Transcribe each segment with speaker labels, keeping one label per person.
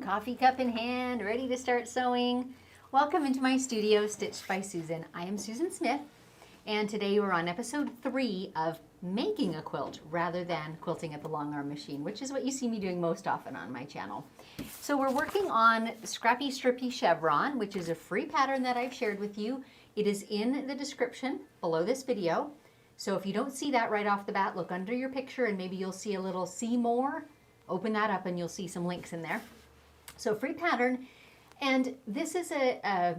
Speaker 1: coffee cup in hand, ready to start sewing. Welcome into my studio, Stitched by Susan. I am Susan Smith, and today we're on episode 3 of making a quilt rather than quilting at the long arm machine, which is what you see me doing most often on my channel. So we're working on Scrappy Strippy Chevron, which is a free pattern that I've shared with you. It is in the description below this video. So if you don't see that right off the bat, look under your picture and maybe you'll see a little see more. Open that up and you'll see some links in there. So free pattern, and this is a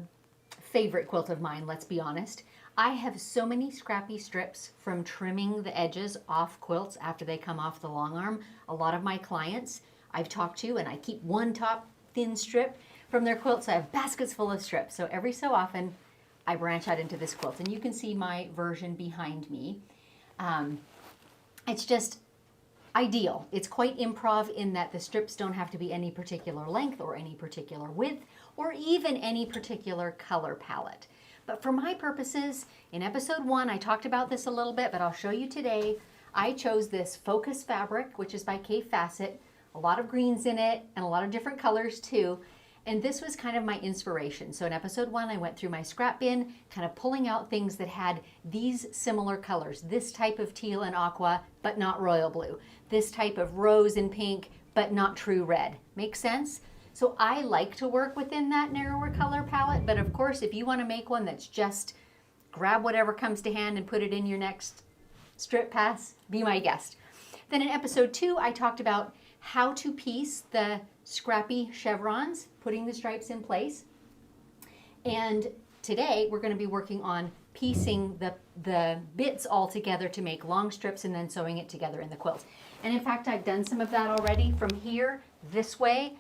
Speaker 1: favorite quilt of mine, let's be honest. I have so many scrappy strips from trimming the edges off quilts after they come off the long arm. A lot of my clients I've talked to, and I keep one top thin strip from their quilts. I have baskets full of strips. So every so often I branch out into this quilt, and you can see my version behind me. It's just ideal. It's quite improv in that the strips don't have to be any particular length or any particular width or even any particular color palette. But for my purposes, in episode 1, I talked about this a little bit, but I'll show you today. I chose this Focus fabric, which is by K Facet, a lot of greens in it and a lot of different colors too. And this was kind of my inspiration. So in episode 1, I went through my scrap bin, kind of pulling out things that had these similar colors. This type of teal and aqua, but not royal blue. This type of rose and pink, but not true red. Make sense? So I like to work within that narrower color palette, but of course, if you want to make one that's just grab whatever comes to hand and put it in your next strip pass, be my guest. Then in episode 2, I talked about how to piece the scrappy chevrons, putting the stripes in place. And today we're going to be working on piecing the bits all together to make long strips and then sewing it together in the quilt. And in fact, I've done some of that already. From here, this way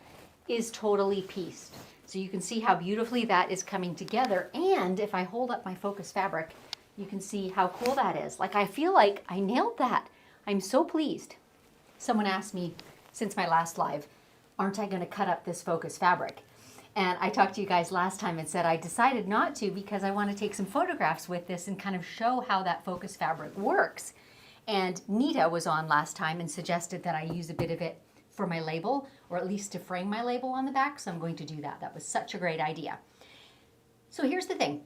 Speaker 1: is totally pieced. So you can see how beautifully that is coming together. And if I hold up my Focus fabric, you can see how cool that is. Like, I feel like I nailed that. I'm so pleased. Someone asked me since my last live, aren't I going to cut up this Focus fabric? And I talked to you guys last time and said I decided not to because I want to take some photographs with this and kind of show how that Focus fabric works. And Nita was on last time and suggested that I use a bit of it for my label, or at least to frame my label on the back, so I'm going to do that. That was such a great idea. So here's the thing.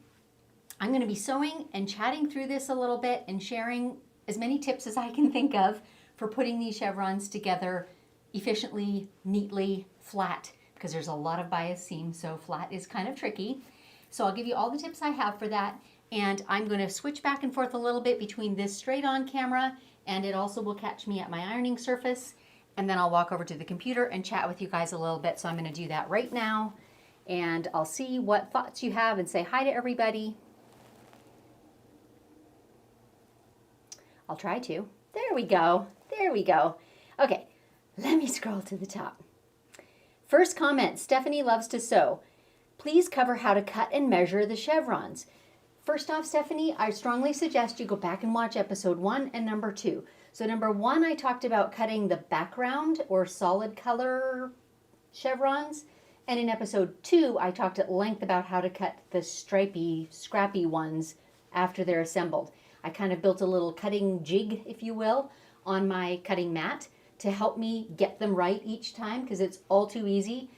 Speaker 1: I'm going to be sewing and chatting through this a little bit and sharing as many tips as I can think of for putting these chevrons together efficiently, neatly, flat, because there's a lot of bias seam, so flat is kind of tricky. So I'll give you all the tips I have for that, and I'm going to switch back and forth a little bit between this straight on camera, and it also will catch me at my ironing surface, and then I'll walk over to the computer and chat with you guys a little bit. So I'm going to do that right now, and I'll see what thoughts you have and say hi to everybody. I'll try to. There we go. There we go. Okay. Let me scroll to the top. First comment, Stephanie loves to sew. Please cover how to cut and measure the chevrons. First off, Stephanie, I strongly suggest you go back and watch episode 1 and number 2. So number 1, I talked about cutting the background or solid color chevrons. And in episode 2, I talked at length about how to cut the stripy, scrappy ones after they're assembled. I kind of built a little cutting jig, if you will, on my cutting mat to help me get them right each time, because it's all too easy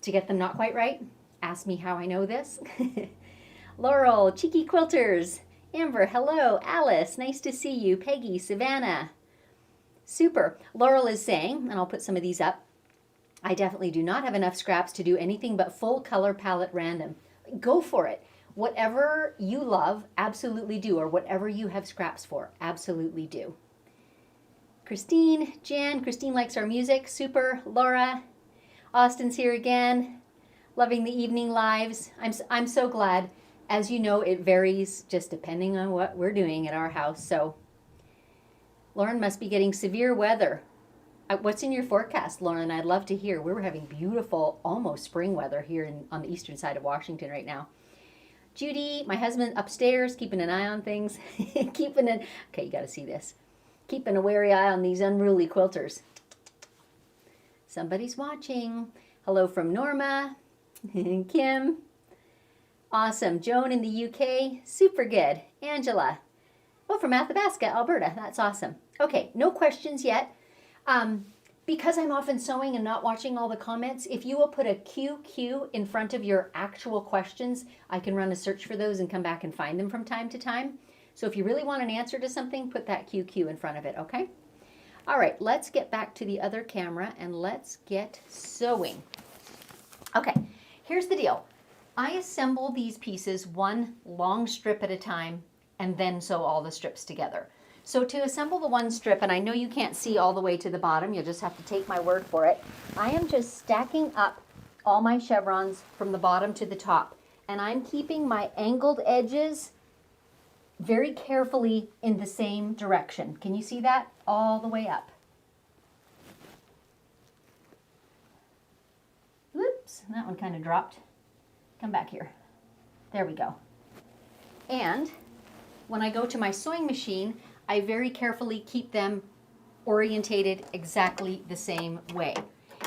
Speaker 1: to get them not quite right. Ask me how I know this. Laurel, Cheeky Quilters, Amber, hello, Alice, nice to see you, Peggy, Savannah. Super. Laurel is saying, and I'll put some of these up, I definitely do not have enough scraps to do anything but full color palette random. Go for it. Whatever you love, absolutely do, or whatever you have scraps for, absolutely do. Christine, Jan, Christine likes our music, super. Laura, Austin's here again, loving the evening lives. I'm so glad. As you know, it varies just depending on what we're doing at our house. So Lauren must be getting severe weather. What's in your forecast, Lauren? I'd love to hear. We're having beautiful, almost spring weather here on the eastern side of Washington right now. Judy, my husband upstairs, keeping an eye on things. Okay, you got to see this. Keeping a wary eye on these unruly quilters. Somebody's watching. Hello from Norma. Kim. Awesome. Joan in the UK. Super good. Angela. Oh, from Athabasca, Alberta. That's awesome. Okay, no questions yet. Because I'm often sewing and not watching all the comments, if you will put a QQ in front of your actual questions, I can run a search for those and come back and find them from time to time. So if you really want an answer to something, put that QQ in front of it, okay? All right, let's get back to the other camera and let's get sewing. Okay, here's the deal. I assemble these pieces one long strip at a time and then sew all the strips together. So to assemble the one strip, and I know you can't see all the way to the bottom, you'll just have to take my word for it, I am just stacking up all my chevrons from the bottom to the top. And I'm keeping my angled edges very carefully in the same direction. Can you see that? All the way up. Whoops, that one kind of dropped. Come back here. There we go. And when I go to my sewing machine, I very carefully keep them orientated exactly the same way.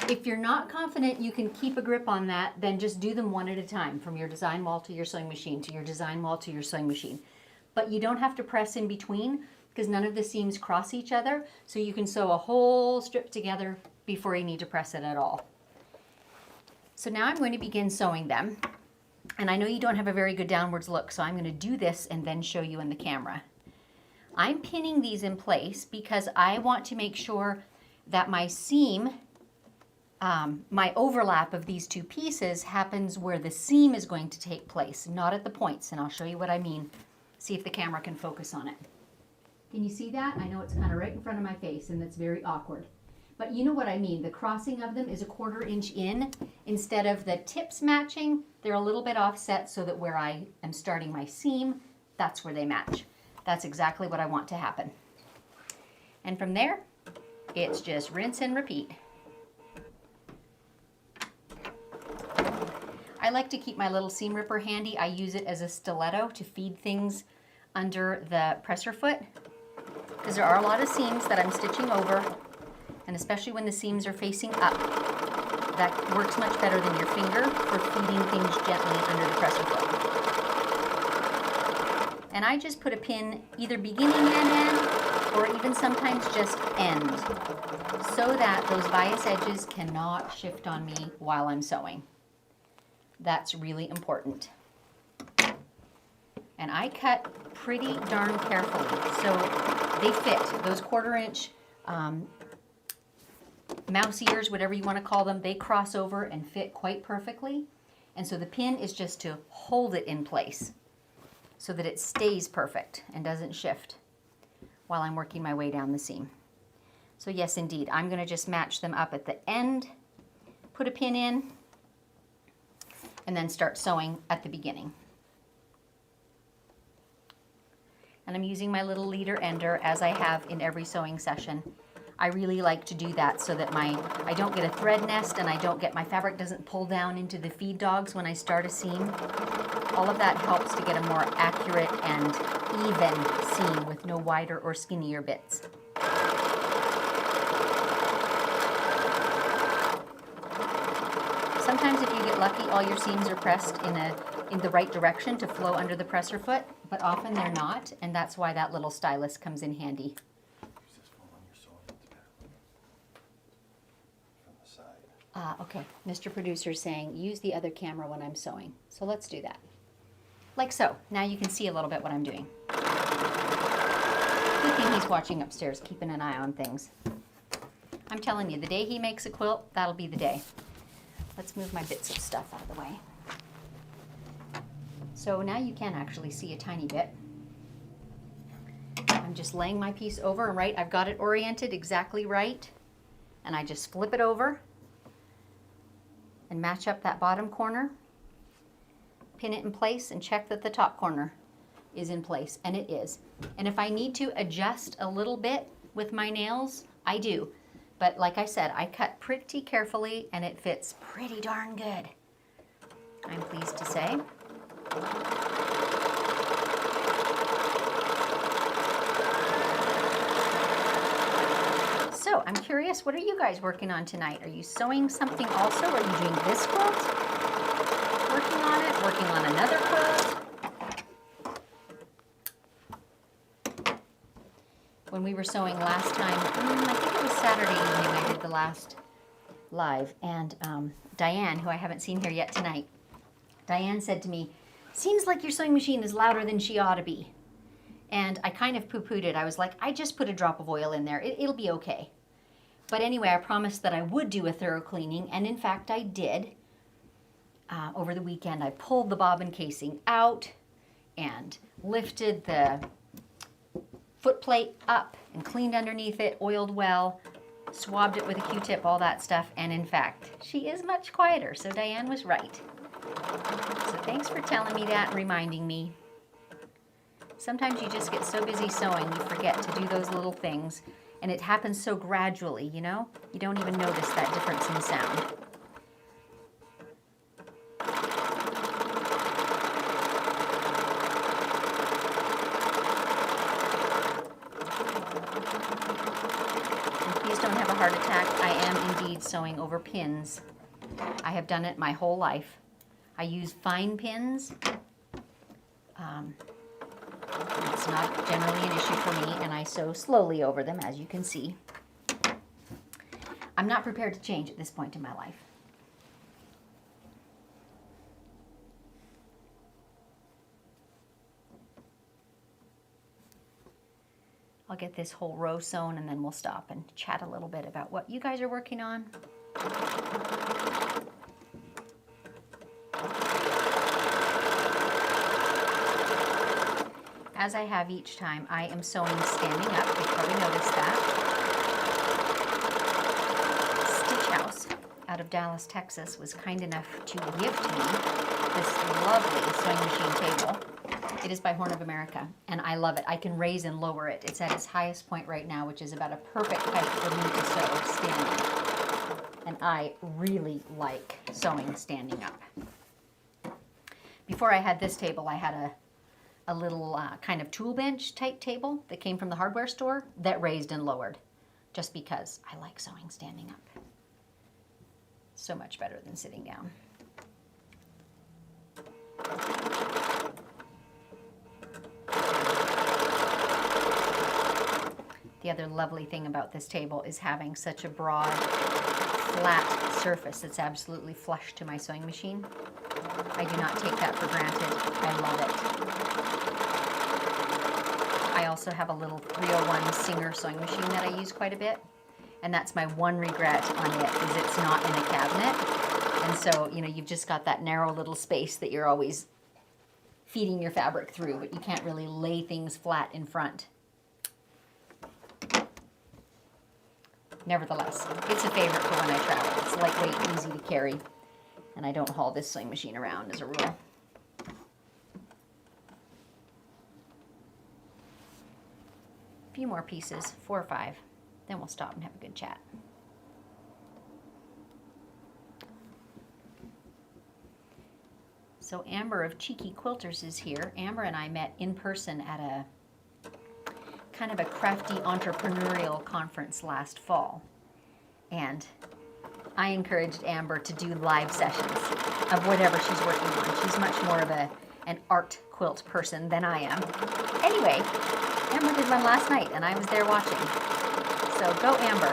Speaker 1: If you're not confident you can keep a grip on that, then just do them one at a time, from your design wall to your sewing machine, to your design wall to your sewing machine. But you don't have to press in between because none of the seams cross each other, so you can sew a whole strip together before you need to press it at all. So now I'm going to begin sewing them. And I know you don't have a very good downwards look, so I'm going to do this and then show you in the camera. I'm pinning these in place because I want to make sure that my seam, my overlap of these two pieces happens where the seam is going to take place, not at the points. And I'll show you what I mean. See if the camera can focus on it. Can you see that? I know it's kind of right in front of my face and that's very awkward. But you know what I mean. The crossing of them is a 1/4 inch in. Instead of the tips matching, they're a little bit offset so that where I am starting my seam, that's where they match. That's exactly what I want to happen. And from there, it's just rinse and repeat. I like to keep my little seam ripper handy. I use it as a stiletto to feed things under the presser foot, because there are a lot of seams that I'm stitching over, and especially when the seams are facing up, that works much better than your finger for feeding things gently under the presser foot. And I just put a pin either beginning and end, or even sometimes just end, so that those bias edges cannot shift on me while I'm sewing. That's really important. And I cut pretty darn carefully, so they fit. Those 1/4 inch mouse ears, whatever you want to call them, they cross over and fit quite perfectly. And so the pin is just to hold it in place so that it stays perfect and doesn't shift while I'm working my way down the seam. So yes, indeed, I'm going to just match them up at the end, put a pin in, and then start sewing at the beginning. And I'm using my little leader ender as I have in every sewing session. I really like to do that so that I don't get a thread nest and my fabric doesn't pull down into the feed dogs when I start a seam. All of that helps to get a more accurate and even seam with no wider or skinnier bits. Sometimes if you get lucky, all your seams are pressed in the right direction to flow under the presser foot, but often they're not, and that's why that little stylus comes in handy. Okay, Mr. Producer is saying, use the other camera when I'm sewing. So let's do that. Like so. Now you can see a little bit what I'm doing. Good thing he's watching upstairs, keeping an eye on things. I'm telling you, the day he makes a quilt, that'll be the day. Let's move my bits of stuff out of the way. So now you can actually see a tiny bit. I'm just laying my piece over, and I've got it oriented exactly right. And I just flip it over and match up that bottom corner, pin it in place, and check that the top corner is in place, and it is. And if I need to adjust a little bit with my nails, I do. But like I said, I cut pretty carefully, and it fits pretty darn good, I'm pleased to say. So I'm curious, what are you guys working on tonight? Are you sewing something also? Are you doing this quilt? Working on it? Working on another quilt? when we were sewing last time, I think it was Saturday evening I did the last live, and Diane, who I haven't seen here yet tonight, Diane said to me, "Seems like your sewing machine is louder than she ought to be." And I kind of poo-pooed it. I was like, I just put a drop of oil in there. It'll be okay. But anyway, I promised that I would do a thorough cleaning, and in fact I did. Over the weekend, I pulled the bobbin casing out and lifted the foot plate up and cleaned underneath it, oiled well, swabbed it with a Q-tip, all that stuff, and in fact, she is much quieter, so Diane was right. So thanks for telling me that and reminding me. Sometimes you just get so busy sewing, you forget to do those little things, and it happens so gradually, you know? You don't even notice that difference in sound. Please don't have a heart attack. I am indeed sewing over pins. I have done it my whole life. I use fine pins. It's not generally an issue for me, and I sew slowly over them, as you can see. I'm not prepared to change at this point in my life. I'll get this whole row sewn, and then we'll stop and chat a little bit about what you guys are working on. As I have each time, I am sewing standing up. You've probably noticed that. Stitch House out of Dallas, Texas was kind enough to gift me this lovely sewing machine table. It is by Horn of America, and I love it. I can raise and lower it. It's at its highest point right now, which is about a perfect height for me to sew standing. And I really like sewing standing up. Before I had this table, I had a little kind of tool bench type table that came from the hardware store that raised and lowered, just because I like sewing standing up. So much better than sitting down. The other lovely thing about this table is having such a broad, flat surface that's absolutely flush to my sewing machine. I do not take that for granted. I love it. I also have a little 301 Singer sewing machine that I use quite a bit, and that's my one regret on it, is it's not in a cabinet. And so, you know, you've just got that narrow little space that you're always feeding your fabric through, but you can't really lay things flat in front. Nevertheless, it's a favorite for when I travel. It's lightweight, easy to carry, and I don't haul this sewing machine around as a rule. A few more pieces, 4 or 5, then we'll stop and have a good chat. So Amber of Cheeky Quilters is here. Amber and I met in person at a kind of a crafty entrepreneurial conference last fall, and I encouraged Amber to do live sessions of whatever she's working on. She's much more of an art quilt person than I am. Anyway, Amber did one last night, and I was there watching. So go Amber.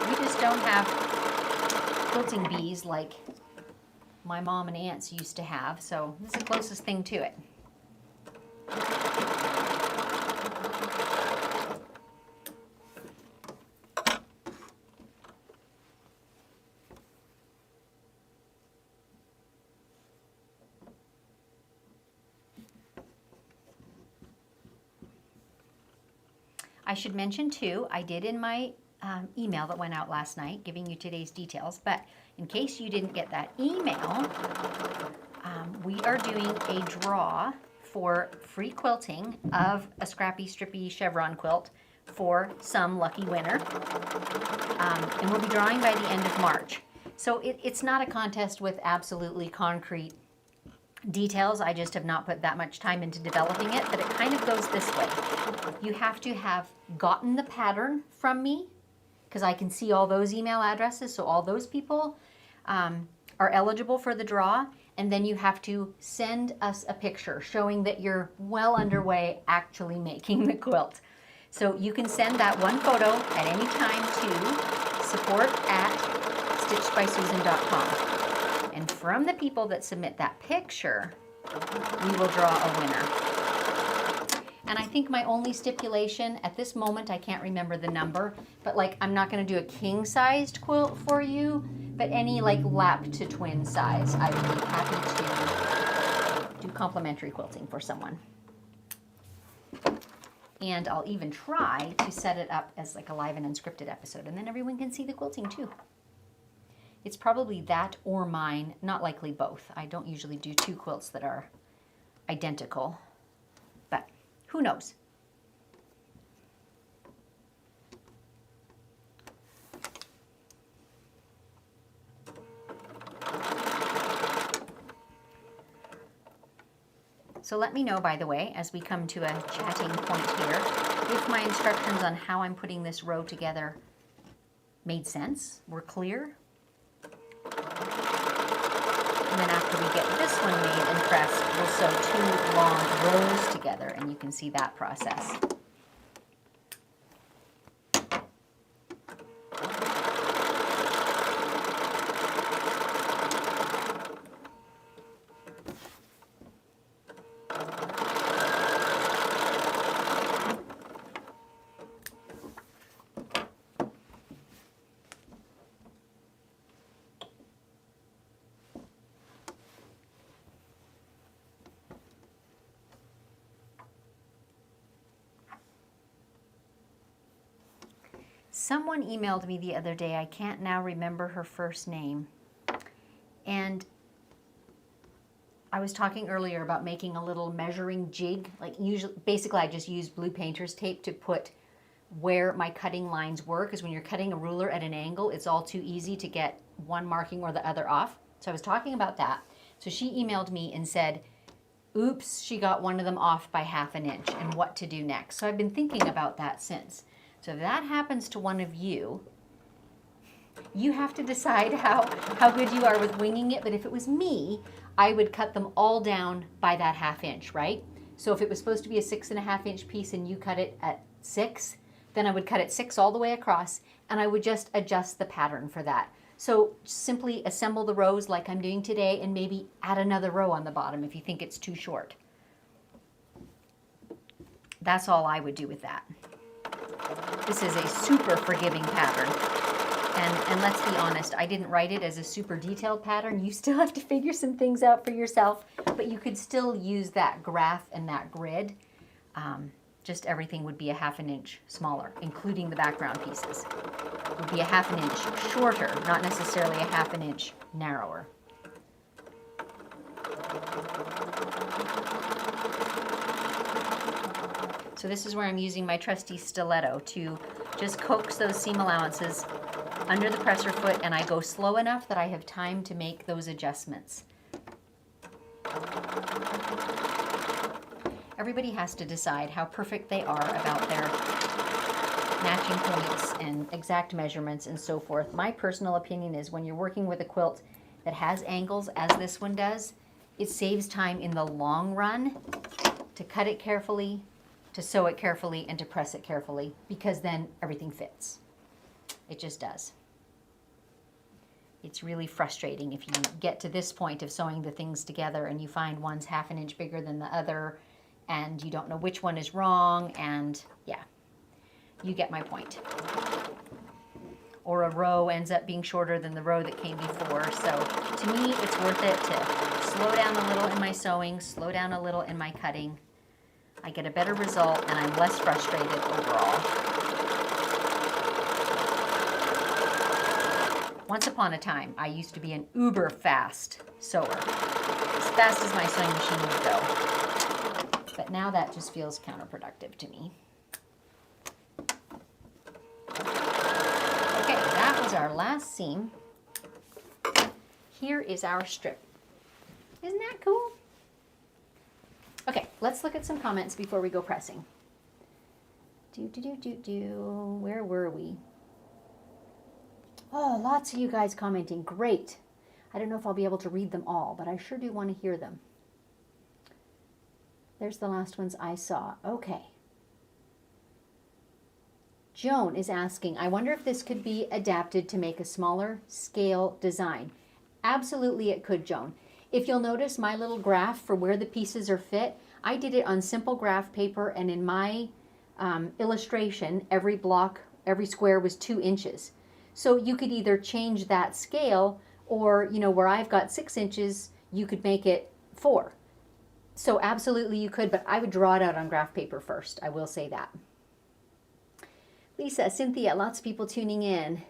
Speaker 1: We just don't have quilting bees like my mom and aunts used to have, so this is the closest thing to it. I should mention too, I did in my email that went out last night giving you today's details, but in case you didn't get that email, we are doing a draw for free quilting of a Scrappy Strippy Chevron quilt for some lucky winner, and we'll be drawing by the end of March. So it's not a contest with absolutely concrete details. I just have not put that much time into developing it, but it kind of goes this way. You have to have gotten the pattern from me, because I can see all those email addresses, so all those people are eligible for the draw. and then you have to send us a picture showing that you're well underway actually making the quilt. So you can send that one photo at any time to support@StitchedBySusan.com. And from the people that submit that picture, we will draw a winner. And I think my only stipulation at this moment, I can't remember the number, but like I'm not going to do a king-sized quilt for you, but any like lap to twin size, I would be happy to do complimentary quilting for someone. And I'll even try to set it up as like a live and unscripted episode, and then everyone can see the quilting too. It's probably that or mine, not likely both. I don't usually do two quilts that are identical, but who knows? So let me know, by the way, as we come to a chatting point here, if my instructions on how I'm putting this row together made sense, were clear. And then after we get this one made and pressed, we'll sew 2 long rows together, and you can see that process. Someone emailed me the other day, I can't now remember her first name, and I was talking earlier about making a little measuring jig. Like usually, basically I just use blue painter's tape to put where my cutting lines were, because when you're cutting a ruler at an angle, it's all too easy to get one marking or the other off. So I was talking about that. So she emailed me and said, oops, she got one of them off by ½ inch and what to do next. So I've been thinking about that since. So if that happens to one of you, you have to decide how good you are with winging it. But if it was me, I would cut them all down by that ½ inch, right? So if it was supposed to be a 6½ inch piece and you cut it at 6, then I would cut it 6 all the way across, and I would just adjust the pattern for that. So simply assemble the rows like I'm doing today and maybe add another row on the bottom if you think it's too short. That's all I would do with that. This is a super forgiving pattern. And let's be honest, I didn't write it as a super detailed pattern. You still have to figure some things out for yourself, but you could still use that graph and that grid. Just everything would be a ½ inch smaller, including the background pieces. It would be a ½ inch shorter, not necessarily a ½ inch narrower. So this is where I'm using my trusty stiletto to just coax those seam allowances under the presser foot, and I go slow enough that I have time to make those adjustments. Everybody has to decide how perfect they are about their matching points and exact measurements and so forth. My personal opinion is when you're working with a quilt that has angles, as this one does, it saves time in the long run to cut it carefully, to sew it carefully, and to press it carefully, because then everything fits. It just does. It's really frustrating if you get to this point of sewing the things together and you find one's ½ inch bigger than the other and you don't know which one is wrong, and yeah, you get my point. Or a row ends up being shorter than the row that came before. So to me, it's worth it to slow down a little in my sewing, slow down a little in my cutting. I get a better result and I'm less frustrated overall. Once upon a time, I used to be an uber fast sewer, as fast as my sewing machine would go. But now that just feels counterproductive to me. Okay, that was our last seam. Here is our strip. Isn't that cool? Okay, let's look at some comments before we go pressing. Where were we? Oh, lots of you guys commenting. Great. I don't know if I'll be able to read them all, but I sure do want to hear them. There's the last ones I saw. Okay. Joan is asking, I wonder if this could be adapted to make a smaller scale design. Absolutely it could, Joan. If you'll notice my little graph for where the pieces are fit, I did it on simple graph paper, and in my illustration, every block, every square was 2 inches. So you could either change that scale, or, you know, where I've got 6 inches, you could make it 4. So absolutely you could, but I would draw it out on graph paper first. I will say that. Lisa, Cynthia, lots of people tuning in.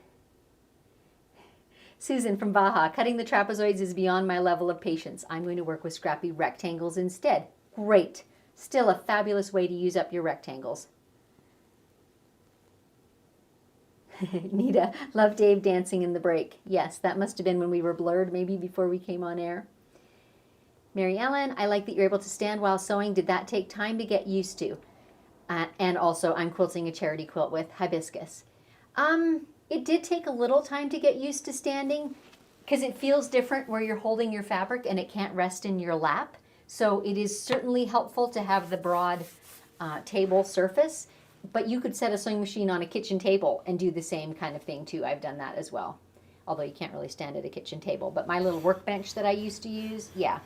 Speaker 1: Susan from Baja, cutting the trapezoids is beyond my level of patience. I'm going to work with scrappy rectangles instead. Great. Still a fabulous way to use up your rectangles. Nita, love Dave dancing in the break. Yes, that must have been when we were blurred, maybe before we came on air. Mary Ellen, I like that you're able to stand while sewing. Did that take time to get used to? And also, I'm quilting a charity quilt with hibiscus. It did take a little time to get used to standing because it feels different where you're holding your fabric and it can't rest in your lap. So it is certainly helpful to have the broad table surface, but you could set a sewing machine on a kitchen table and do the same kind of thing too. I've done that as well, although you can't really stand at a kitchen table. But my little workbench that I used to use, yeah,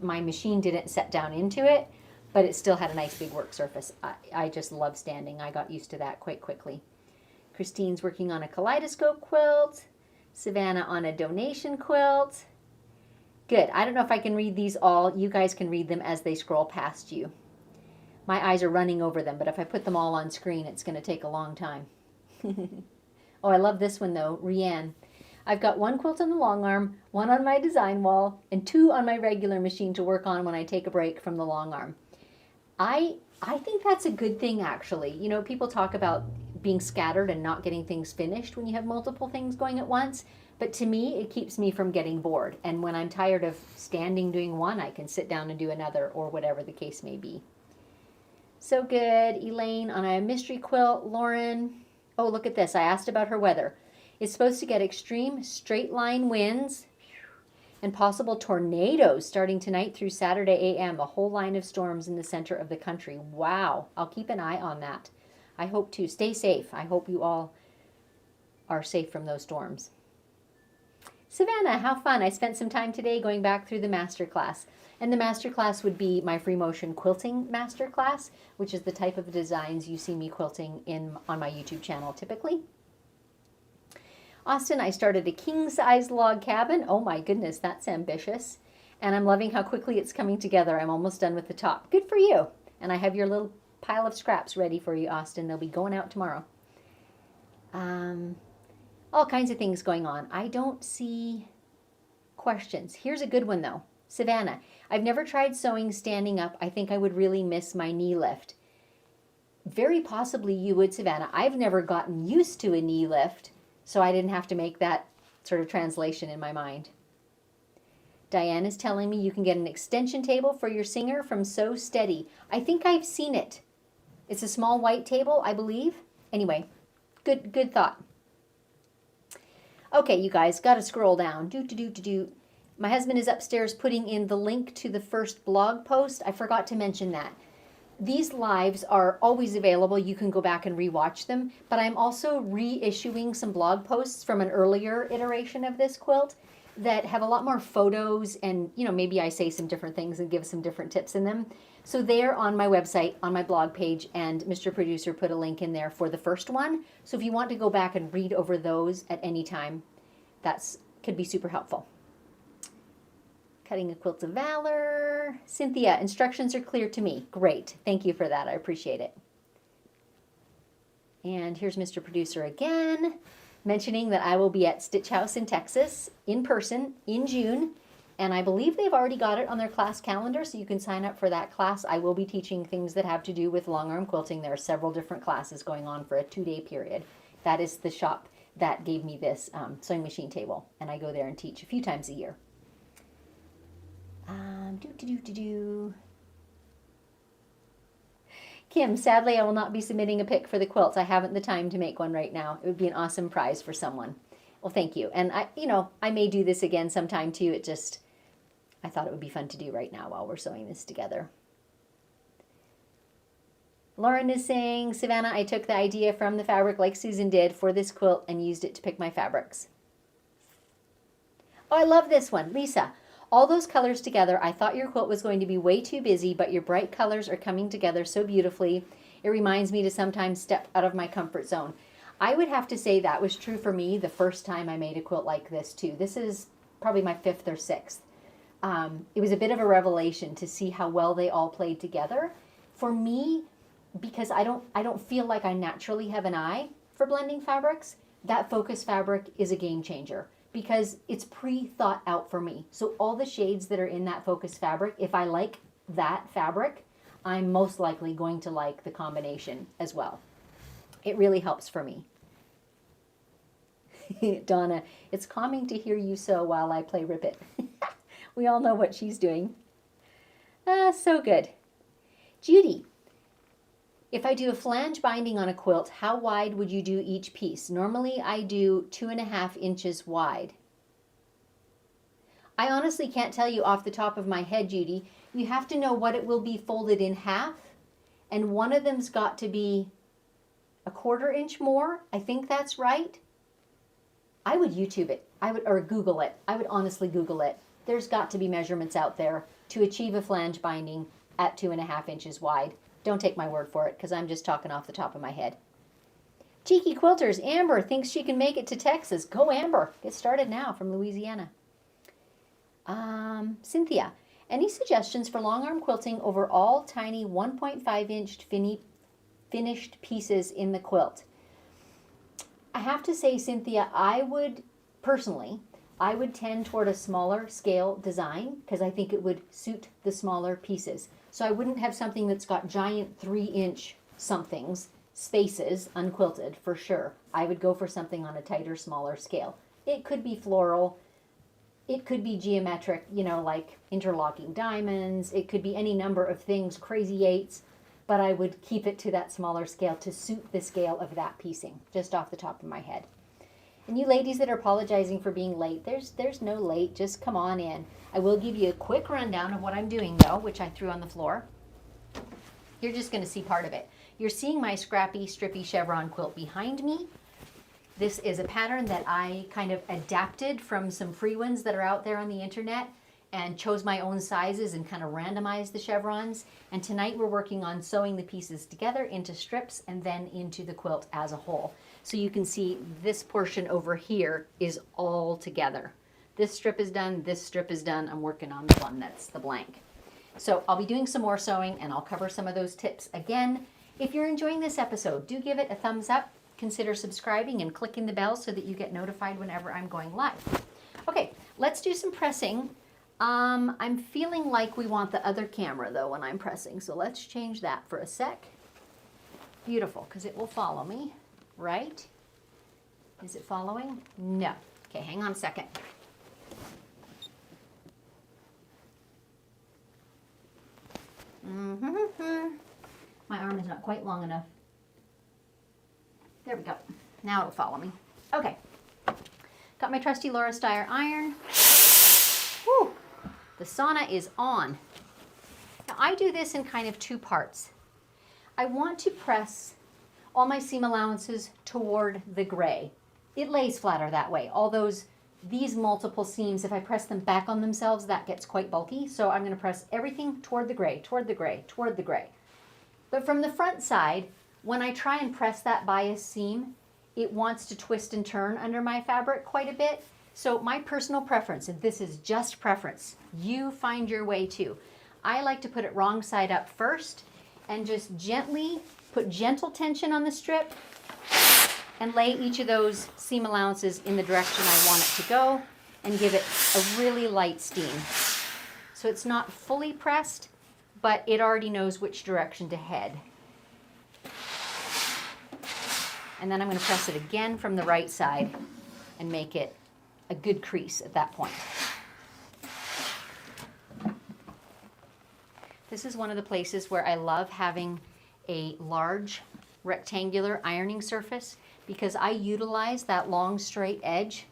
Speaker 1: my machine didn't set down into it, but it still had a nice big work surface. I just love standing. I got used to that quite quickly. Christine's working on a kaleidoscope quilt. Savannah on a donation quilt. Good. I don't know if I can read these all. You guys can read them as they scroll past you. My eyes are running over them, but if I put them all on screen, it's going to take a long time. Oh, I love this one though. Rianne. I've got 1 quilt on the long arm, 1 on my design wall, and 2 on my regular machine to work on when I take a break from the long arm. I think that's a good thing, actually. You know, people talk about being scattered and not getting things finished when you have multiple things going at once. But to me, it keeps me from getting bored. And when I'm tired of standing doing one, I can sit down and do another, or whatever the case may be. So good. Elaine on a mystery quilt. Lauren. Oh, look at this. I asked about her weather. It's supposed to get extreme straight line winds and possible tornadoes starting tonight through Saturday a.m. A whole line of storms in the center of the country. Wow. I'll keep an eye on that. I hope to. Stay safe. I hope you all are safe from those storms. Savannah, how fun. I spent some time today going back through the masterclass. And the masterclass would be my free motion quilting masterclass, which is the type of designs you see me quilting on my YouTube channel typically. Austin, I started a king-size log cabin. Oh my goodness, that's ambitious. And I'm loving how quickly it's coming together. I'm almost done with the top. Good for you. And I have your little pile of scraps ready for you, Austin. They'll be going out tomorrow. All kinds of things going on. I don't see questions. Here's a good one though. Savannah, I've never tried sewing standing up. I think I would really miss my knee lift. Very possibly you would, Savannah. I've never gotten used to a knee lift, so I didn't have to make that sort of translation in my mind. Diane is telling me you can get an extension table for your singer from Sew Steady. I think I've seen it. It's a small white table, I believe. Anyway, good thought. Okay, you guys, got to scroll down. My husband is upstairs putting in the link to the first blog post. I forgot to mention that. These lives are always available. You can go back and rewatch them. But I'm also reissuing some blog posts from an earlier iteration of this quilt that have a lot more photos and, you know, maybe I say some different things and give some different tips in them. So they're on my website, on my blog page, and Mr. Producer put a link in there for the first one. So if you want to go back and read over those at any time, that's could be super helpful. Cutting a quilt of valor. Cynthia, instructions are clear to me. Great. Thank you for that. I appreciate it. And here's Mr. Producer again, mentioning that I will be at Stitch House in Texas in person in June. And I believe they've already got it on their class calendar, so you can sign up for that class. I will be teaching things that have to do with long arm quilting. There are several different classes going on for a 2-day period. That is the shop that gave me this sewing machine table, and I go there and teach a few times a year. Kim, sadly I will not be submitting a pic for the quilts. I haven't the time to make one right now. It would be an awesome prize for someone. Well, thank you. And I may do this again sometime too. I thought it would be fun to do right now while we're sewing this together. Lauren is saying, Savannah, I took the idea from the fabric like Susan did for this quilt and used it to pick my fabrics. Oh, I love this one. Lisa, all those colors together, I thought your quilt was going to be way too busy, but your bright colors are coming together so beautifully. It reminds me to sometimes step out of my comfort zone. I would have to say that was true for me the first time I made a quilt like this too. This is probably my 5th or 6th. It was a bit of a revelation to see how well they all played together. For me, because I don't feel like I naturally have an eye for blending fabrics, that focus fabric is a game changer because it's pre-thought out for me. So all the shades that are in that focus fabric, if I like that fabric, I'm most likely going to like the combination as well. It really helps for me. Donna, it's calming to hear you sew while I play Rip It. We all know what she's doing. So good. Judy, if I do a flange binding on a quilt, how wide would you do each piece? Normally I do 2.5 inches wide. I honestly can't tell you off the top of my head, Judy. You have to know what it will be folded in half, and one of them's got to be a 1/4 inch more. I think that's right. I would YouTube it. Or Google it. I would honestly Google it. There's got to be measurements out there to achieve a flange binding at 2.5 inches wide. Don't take my word for it, because I'm just talking off the top of my head. Cheeky Quilters, Amber thinks she can make it to Texas. Go Amber. Get started now from Louisiana. Cynthia, any suggestions for long arm quilting over all tiny 1.5 inch finished pieces in the quilt? I have to say, Cynthia, I would tend toward a smaller scale design because I think it would suit the smaller pieces. So I wouldn't have something that's got giant 3-inch somethings, spaces, unquilted for sure. I would go for something on a tighter, smaller scale. It could be floral. It could be geometric, like interlocking diamonds. It could be any number of things, crazy eights. But I would keep it to that smaller scale to suit the scale of that piecing, just off the top of my head. And you ladies that are apologizing for being late, there's no late, just come on in. I will give you a quick rundown of what I'm doing though, which I threw on the floor. You're just going to see part of it. You're seeing my Scrappy Strippy Chevron quilt behind me. This is a pattern that I kind of adapted from some free ones that are out there on the internet and chose my own sizes and kind of randomized the chevrons. And tonight we're working on sewing the pieces together into strips and then into the quilt as a whole. So you can see this portion over here is all together. This strip is done, this strip is done. I'm working on the one that's the blank. So I'll be doing some more sewing and I'll cover some of those tips again. If you're enjoying this episode, do give it a thumbs up. Consider subscribing and clicking the bell so that you get notified whenever I'm going live. Okay, let's do some pressing. I'm feeling like we want the other camera though when I'm pressing, so let's change that for a sec. Beautiful, because it will follow me, right? Is it following? No. Okay, hang on a second. My arm is not quite long enough. There we go. Now it'll follow me. Okay. Got my trusty Laura Steyer iron. Whew. The sauna is on. Now I do this in kind of 2 parts. I want to press all my seam allowances toward the gray. It lays flatter that way. These multiple seams, if I press them back on themselves, that gets quite bulky. So I'm going to press everything toward the gray, toward the gray, toward the gray. But from the front side, when I try and press that bias seam, it wants to twist and turn under my fabric quite a bit. So my personal preference, and this is just preference, you find your way too. I like to put it wrong side up first and just gently put gentle tension on the strip and lay each of those seam allowances in the direction I want it to go and give it a really light steam. So it's not fully pressed, but it already knows which direction to head. And then I'm going to press it again from the right side and make it a good crease at that point. This is one of the places where I love having a large rectangular ironing surface because I utilize that long straight edge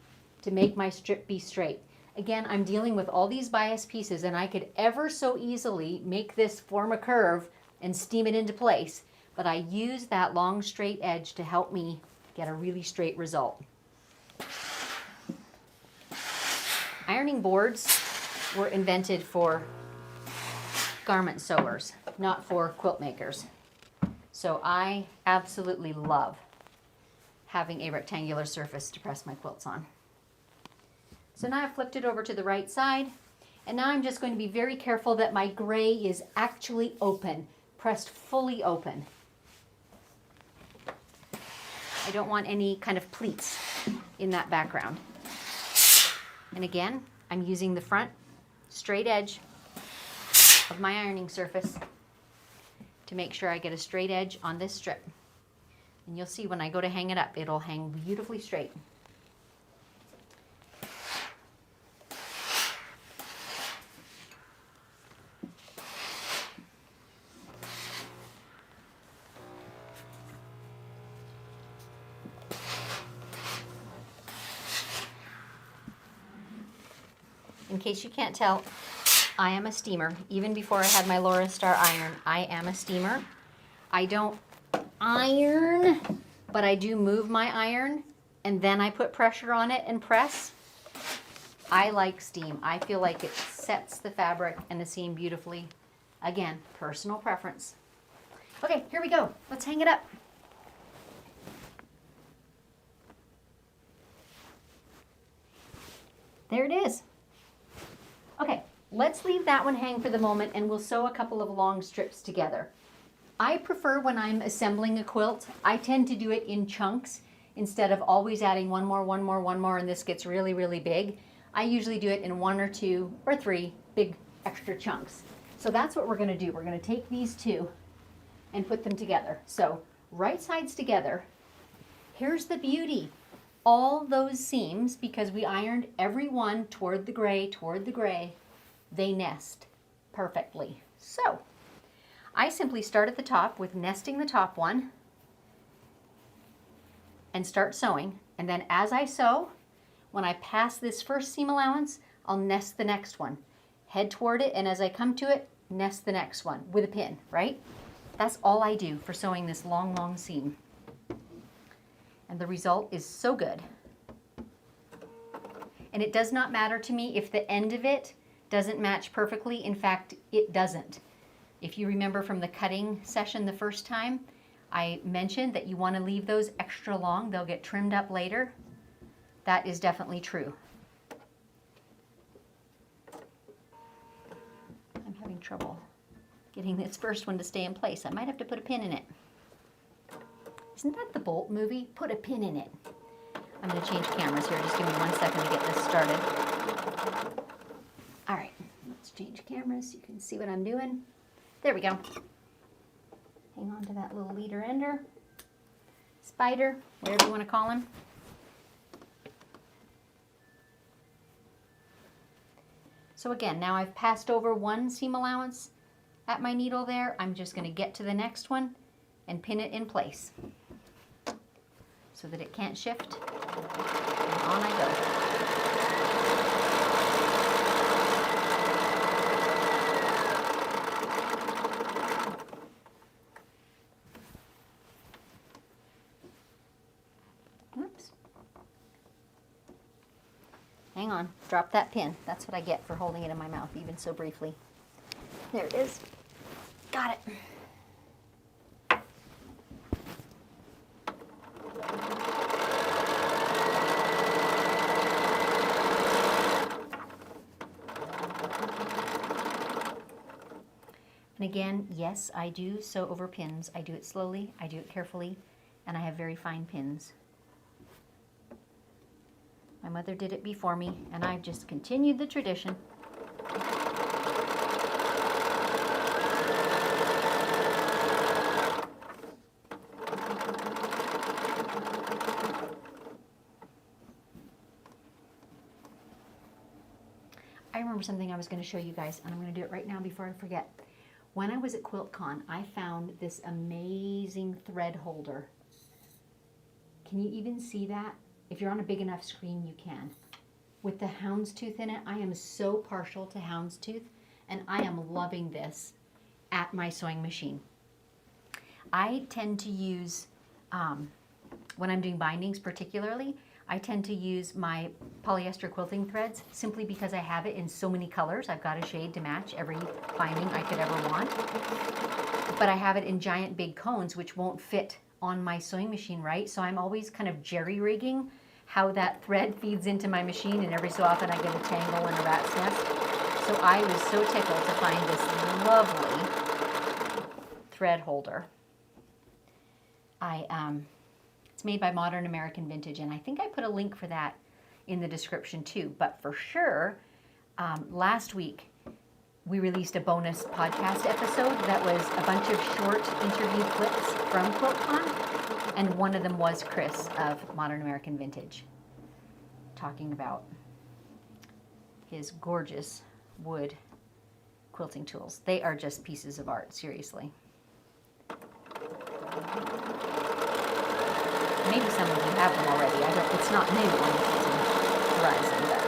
Speaker 1: to make my strip be straight. Again, I'm dealing with all these bias pieces, and I could ever so easily make this form a curve and steam it into place, but I use that long straight edge to help me get a really straight result. Ironing boards were invented for garment sewers, not for quilt makers. So I absolutely love having a rectangular surface to press my quilts on. So now I've flipped it over to the right side, and now I'm just going to be very careful that my gray is actually open, pressed fully open. I don't want any kind of pleats in that background. And again, I'm using the front straight edge of my ironing surface to make sure I get a straight edge on this strip. And you'll see when I go to hang it up, it'll hang beautifully straight. In case you can't tell, I am a steamer. Even before I had my Laura Star iron, I am a steamer. I don't iron, but I do move my iron, and then I put pressure on it and press. I like steam. I feel like it sets the fabric and the seam beautifully. Again, personal preference. Okay, here we go. Let's hang it up. There it is. Okay, let's leave that one hang for the moment, and we'll sew a couple of long strips together. I prefer when I'm assembling a quilt, I tend to do it in chunks instead of always adding one more, and this gets really, really big. I usually do it in 1 or 2 or 3 big extra chunks. So that's what we're going to do. We're going to take these two and put them together. So right sides together. Here's the beauty. All those seams, because we ironed every one toward the gray, they nest perfectly. So I simply start at the top with nesting the top one and start sewing. And then as I sew, when I pass this first seam allowance, I'll nest the next one. Head toward it, and as I come to it, nest the next one with a pin, right? That's all I do for sewing this long, long seam. And the result is so good. And it does not matter to me if the end of it doesn't match perfectly. In fact, it doesn't. If you remember from the cutting session the first time, I mentioned that you want to leave those extra long. They'll get trimmed up later. That is definitely true. I'm having trouble getting this first one to stay in place. I might have to put a pin in it. Isn't that the Bolt movie? Put a pin in it. I'm going to change cameras here. Just give me 1 second to get this started. All right, let's change cameras so you can see what I'm doing. There we go. Hang on to that little leader ender, spider, whatever you want to call him. So again, now I've passed over one seam allowance at my needle there. I'm just going to get to the next one and pin it in place so that it can't shift, and on I go. Oops. Hang on, drop that pin. That's what I get for holding it in my mouth, even so briefly. There it is. Got it. And again, yes, I do sew over pins. I do it slowly, I do it carefully, and I have very fine pins. My mother did it before me, and I've just continued the tradition. I remember something I was going to show you guys, and I'm going to do it right now before I forget. When I was at QuiltCon, I found this amazing thread holder. Can you even see that? If you're on a big enough screen, you can. with the houndstooth in it. I am so partial to houndstooth, and I am loving this at my sewing machine. I tend to use, when I'm doing bindings particularly, I tend to use my polyester quilting threads simply because I have it in so many colors. I've got a shade to match every binding I could ever want. But I have it in giant big cones, which won't fit on my sewing machine, right? So I'm always kind of jerry-rigging how that thread feeds into my machine, and every so often I get a tangle and a rat's nest. So I was so tickled to find this lovely thread holder. It's made by Modern American Vintage, and I think I put a link for that in the description too. But for sure, last week we released a bonus podcast episode that was a bunch of short interview clips from QuiltCon, and one of them was Chris of Modern American Vintage talking about his gorgeous wood quilting tools. They are just pieces of art, seriously. Maybe some of you have them already. It's not new on the quilting horizon, but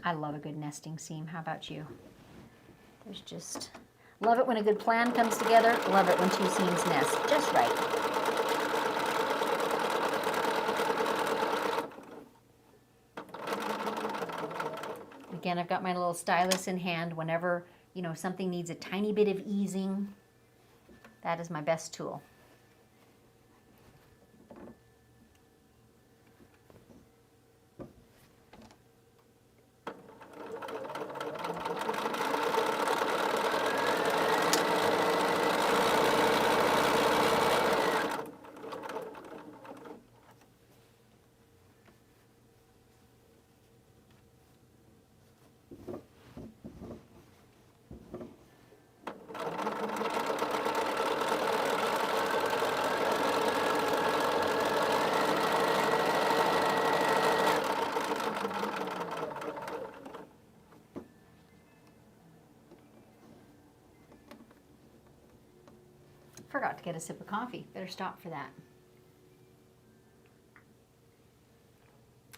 Speaker 1: I love a good nesting seam. How about you? There's just, love it when a good plan comes together. Love it when two seams nest just right. Again, I've got my little stylus in hand whenever, you know, something needs a tiny bit of easing. That is my best tool. Forgot to get a sip of coffee. Better stop for that.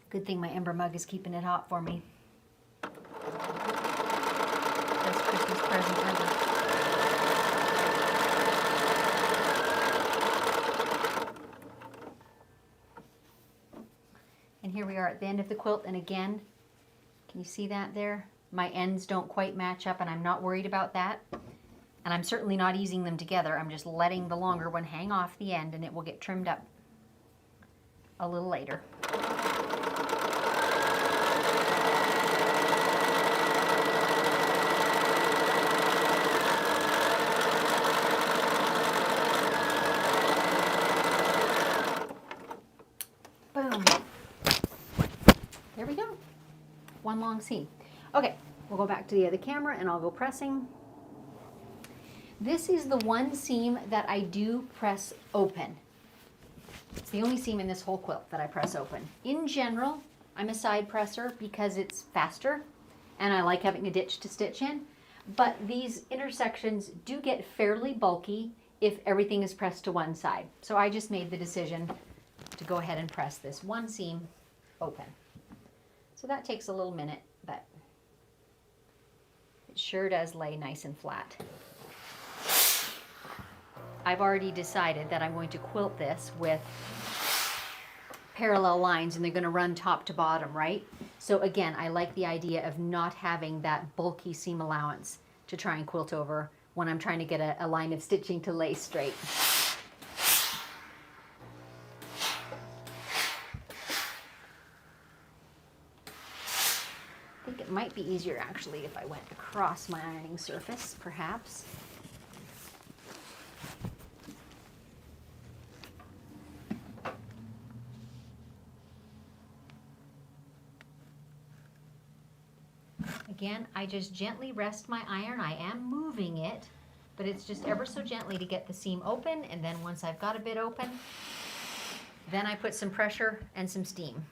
Speaker 1: Good thing my Ember mug is keeping it hot for me. Best Christmas present ever. And here we are at the end of the quilt, and again, can you see that there? My ends don't quite match up, and I'm not worried about that. And I'm certainly not easing them together. I'm just letting the longer one hang off the end, and it will get trimmed up a little later. Boom. There we go. One long seam. Okay, we'll go back to the other camera and I'll go pressing. This is the one seam that I do press open. It's the only seam in this whole quilt that I press open. In general, I'm a side presser because it's faster and I like having a ditch to stitch in. But these intersections do get fairly bulky if everything is pressed to one side. So I just made the decision to go ahead and press this one seam open. So that takes a little minute, but it sure does lay nice and flat. I've already decided that I'm going to quilt this with parallel lines, and they're going to run top to bottom, right? So again, I like the idea of not having that bulky seam allowance to try and quilt over when I'm trying to get a line of stitching to lay straight. I think it might be easier actually if I went across my ironing surface, perhaps. Again, I just gently rest my iron. I am moving it, but it's just ever so gently to get the seam open, and then once I've got a bit open, then I put some pressure and some steam.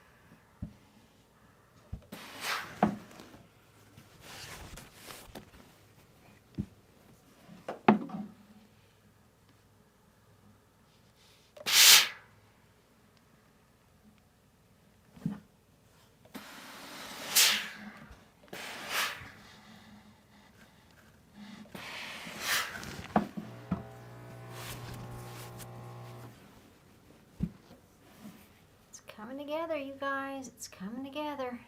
Speaker 1: together, you guys. It's coming together.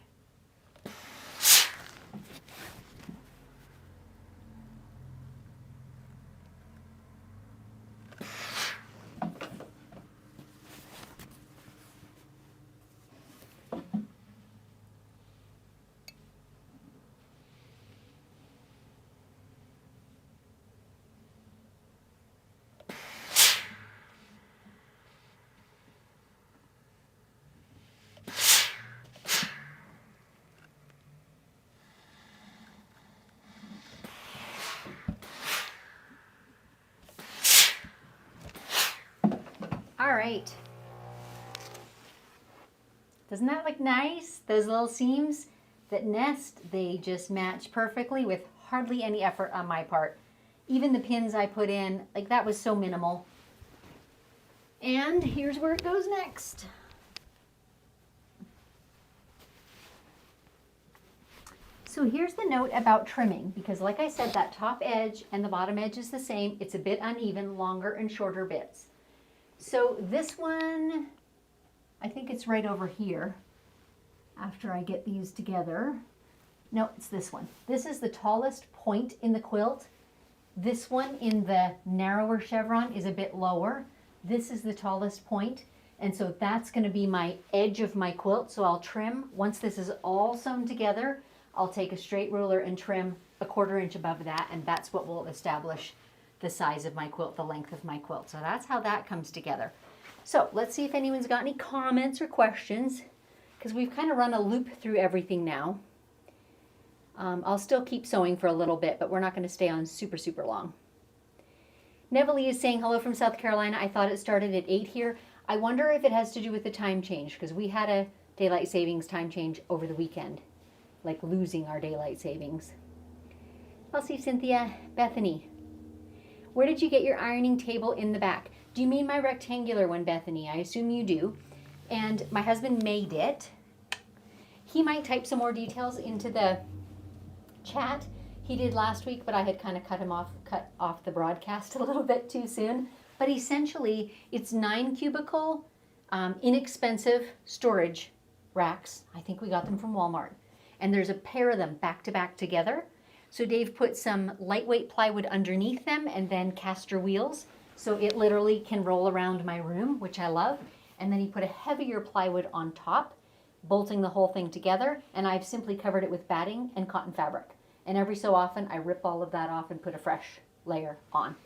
Speaker 1: All right. Doesn't that look nice? Those little seams that nest, they just match perfectly with hardly any effort on my part. Even the pins I put in, like that was so minimal. And here's where it goes next. So here's the note about trimming, because like I said, that top edge and the bottom edge is the same. It's a bit uneven, longer and shorter bits. So this one, I think it's right over here after I get these together. No, it's this one. This is the tallest point in the quilt. This one in the narrower chevron is a bit lower. This is the tallest point. And so that's going to be my edge of my quilt. So I'll trim, once this is all sewn together, I'll take a straight ruler and trim a 1/4 inch above that. And that's what will establish the size of my quilt, the length of my quilt. So that's how that comes together. So let's see if anyone's got any comments or questions, because we've kind of run a loop through everything now. I'll still keep sewing for a little bit, but we're not going to stay on super, super long. Neville is saying hello from South Carolina. I thought it started at 8 here. I wonder if it has to do with the time change, because we had a daylight savings time change over the weekend, like losing our daylight savings. I'll see Cynthia. Bethany, where did you get your ironing table in the back? Do you mean my rectangular one, Bethany? I assume you do. And my husband made it. He might type some more details into the chat. He did last week, but I had kind of cut off the broadcast a little bit too soon. But essentially, it's 9 cubicle, inexpensive storage racks. I think we got them from Walmart. And there's a pair of them back to back together. So Dave put some lightweight plywood underneath them and then caster wheels. So it literally can roll around my room, which I love. And then he put a heavier plywood on top, bolting the whole thing together. And I've simply covered it with batting and cotton fabric. And every so often I rip all of that off and put a fresh layer on.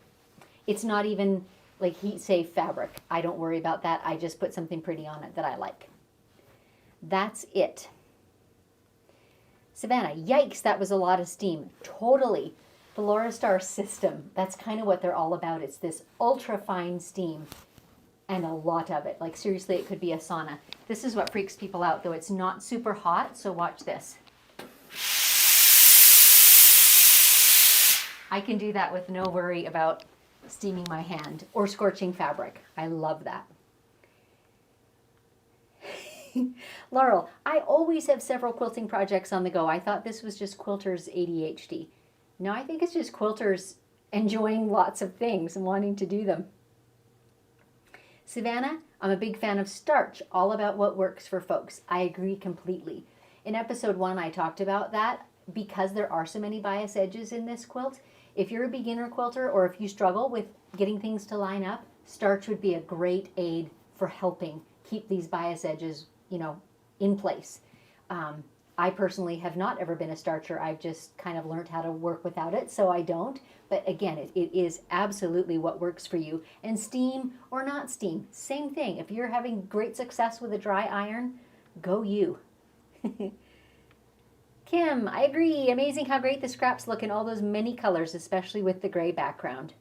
Speaker 1: It's not even like heat safe fabric. I don't worry about that. I just put something pretty on it that I like. That's it. Savannah, yikes, that was a lot of steam. Totally. The Laura Star system, that's kind of what they're all about. It's this ultra fine steam and a lot of it. Like seriously, it could be a sauna. This is what freaks people out, though. It's not super hot, so watch this. I can do that with no worry about steaming my hand or scorching fabric. I love that. Laurel, I always have several quilting projects on the go. I thought this was just quilters ADHD. No, I think it's just quilters enjoying lots of things and wanting to do them. Savannah, I'm a big fan of starch, all about what works for folks. I agree completely. In episode 1, I talked about that because there are so many bias edges in this quilt. If you're a beginner quilter or if you struggle with getting things to line up, starch would be a great aid for helping keep these bias edges, in place. I personally have not ever been a starcher. I've just kind of learned how to work without it, so I don't. But again, it is absolutely what works for you. And steam or not steam, same thing. If you're having great success with a dry iron, go you. Kim, I agree. Amazing how great the scraps look in all those many colors, especially with the gray background.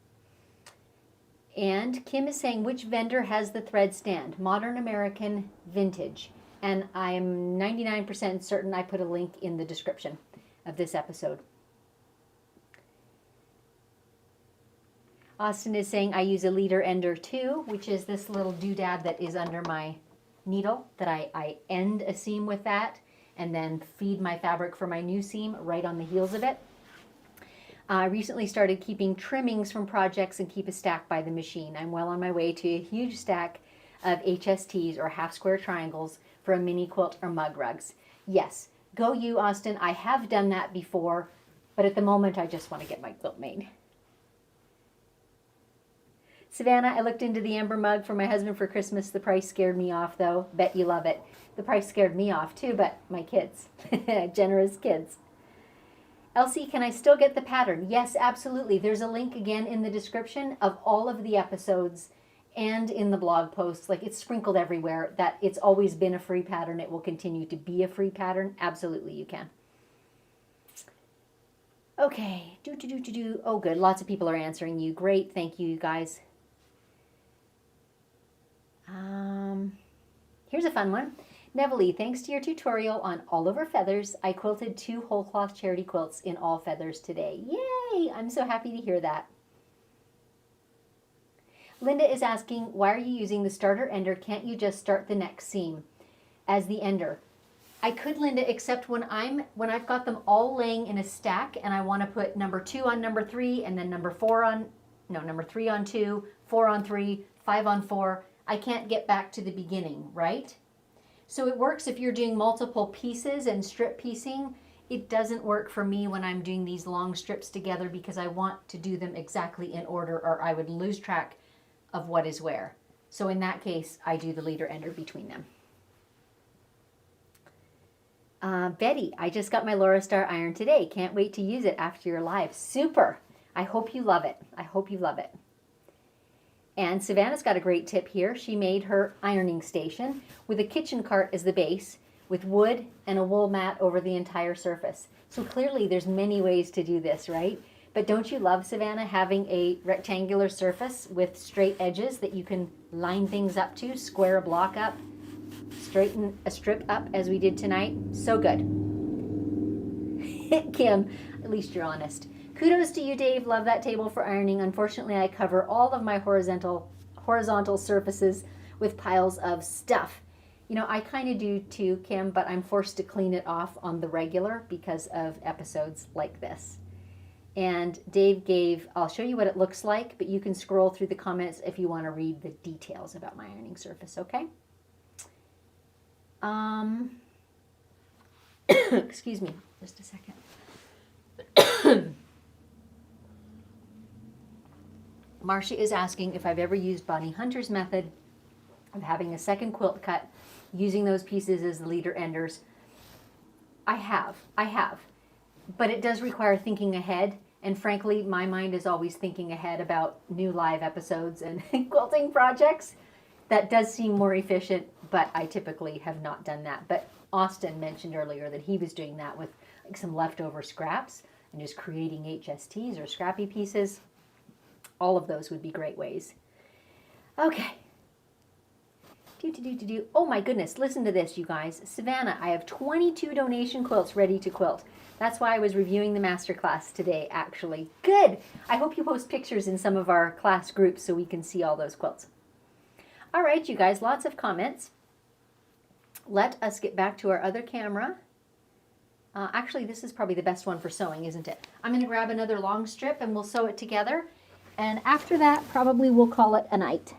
Speaker 1: And Kim is saying, which vendor has the thread stand? Modern American Vintage. And I'm 99% certain I put a link in the description of this episode. Austin is saying I use a leader ender too, which is this little doodad that is under my needle that I end a seam with that and then feed my fabric for my new seam right on the heels of it. I recently started keeping trimmings from projects and keep a stack by the machine. I'm well on my way to a huge stack of HSTs or half square triangles for a mini quilt or mug rugs. Yes, go you, Austin. I have done that before, but at the moment I just want to get my quilt made. Savannah, I looked into the amber mug for my husband for Christmas. The price scared me off, though. Bet you love it. The price scared me off, too, but my kids. Generous kids. Elsie, can I still get the pattern? Yes, absolutely. There's a link again in the description of all of the episodes and in the blog posts. Like, it's sprinkled everywhere that it's always been a free pattern. It will continue to be a free pattern. Absolutely, you can. Okay. Oh, good. Lots of people are answering you. Great. Thank you, you guys. Here's a fun one. Neville, thanks to your tutorial on all over feathers, I quilted 2 whole cloth charity quilts in all feathers today. Yay! I'm so happy to hear that. Linda is asking, why are you using the starter ender? Can't you just start the next seam as the ender? I could, Linda, except when I've got them all laying in a stack and I want to put number 2 on number 3 and then number 3 on 2, 4 on 3, 5 on 4, I can't get back to the beginning, right? So it works if you're doing multiple pieces and strip piecing. It doesn't work for me when I'm doing these long strips together because I want to do them exactly in order or I would lose track of what is where. So in that case, I do the leader ender between them. Betty, I just got my Laura Star iron today. Can't wait to use it after your live. Super. I hope you love it. I hope you love it. And Savannah's got a great tip here. She made her ironing station with a kitchen cart as the base with wood and a wool mat over the entire surface. So clearly there's many ways to do this, right? But don't you love, Savannah, having a rectangular surface with straight edges that you can line things up to, square a block up, straighten a strip up as we did tonight? So good. Kim, at least you're honest. Kudos to you, Dave. Love that table for ironing. Unfortunately, I cover all of my horizontal surfaces with piles of stuff. You know, I kind of do too, Kim, but I'm forced to clean it off on the regular because of episodes like this. And Dave gave, I'll show you what it looks like, but you can scroll through the comments if you want to read the details about my ironing surface, okay? Excuse me, just a second. Marcia is asking if I've ever used Bonnie Hunter's method of having a second quilt cut using those pieces as the leader enders. I have. But it does require thinking ahead. And frankly, my mind is always thinking ahead about new live episodes and quilting projects. That does seem more efficient, but I typically have not done that. But Austin mentioned earlier that he was doing that with like some leftover scraps and just creating HSTs or scrappy pieces. All of those would be great ways. Okay. Oh my goodness, listen to this, you guys. Savannah, I have 22 donation quilts ready to quilt. That's why I was reviewing the masterclass today, actually. Good. I hope you post pictures in some of our class groups so we can see all those quilts. All right, you guys, lots of comments. Let us get back to our other camera. Actually, this is probably the best one for sewing, isn't it? I'm going to grab another long strip and we'll sew it together. And after that, probably we'll call it a night.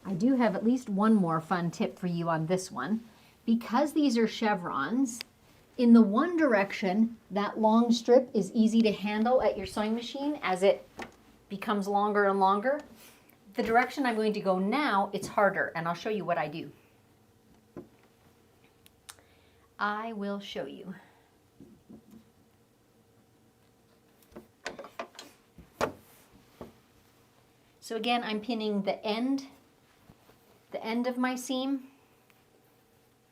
Speaker 1: I do have at least one more fun tip for you on this one. Because these are chevrons, in the one direction, that long strip is easy to handle at your sewing machine as it becomes longer and longer. The direction I'm going to go now, it's harder, and I'll show you what I do. I will show you. So again, I'm pinning the end of my seam.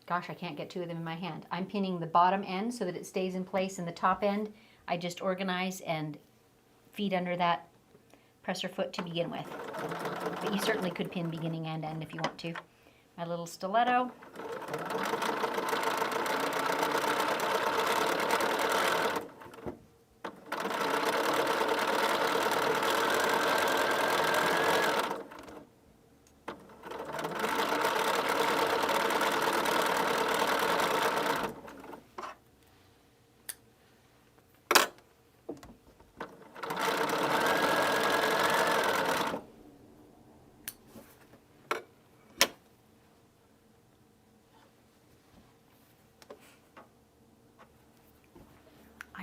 Speaker 1: Gosh, I can't get two of them in my hand. I'm pinning the bottom end so that it stays in place, and the top end, I just organize and feed under that presser foot to begin with. But you certainly could pin beginning and end if you want to. My little stiletto.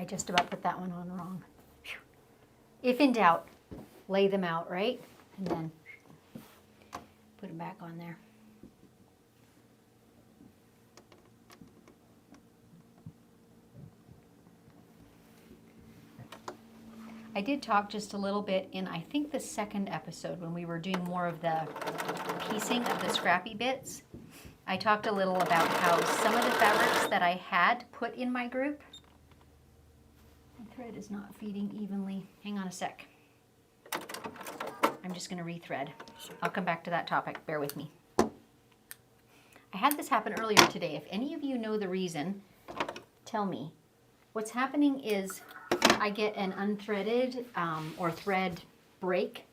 Speaker 1: just about put that one on wrong. Whew. If in doubt, lay them out, right? And then put them back on there. I did talk just a little bit in, I think, the second episode when we were doing more of the piecing of the scrappy bits. I talked a little about how some of the fabrics that I had put in my group, my thread is not feeding evenly. Hang on a sec. I'm just going to rethread. I'll come back to that topic. Bear with me. I had this happen earlier today. If any of you know the reason, tell me. What's happening is I get an unthreaded or thread break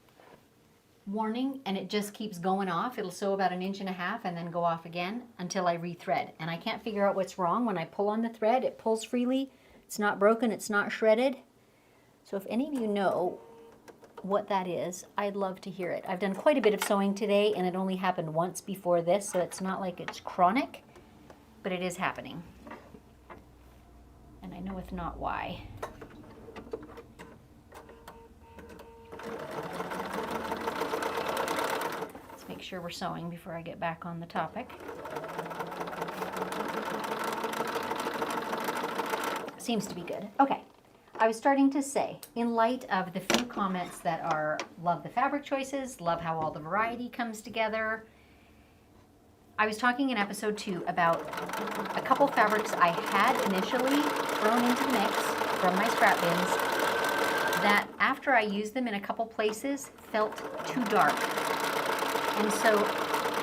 Speaker 1: warning, and it just keeps going off. It'll sew about 1.5 inches and then go off again until I rethread. And I can't figure out what's wrong. When I pull on the thread, it pulls freely. It's not broken, it's not shredded. So if any of you know what that is, I'd love to hear it. I've done quite a bit of sewing today, and it only happened once before this, so it's not like it's chronic, but it is happening. And I know it's not why. Let's make sure we're sewing before I get back on the topic. Seems to be good. Okay. I was starting to say, in light of the few comments that are, love the fabric choices, love how all the variety comes together, I was talking in episode 2 about a couple fabrics I had initially thrown into the mix from my scrap bins that after I used them in a couple places felt too dark. And so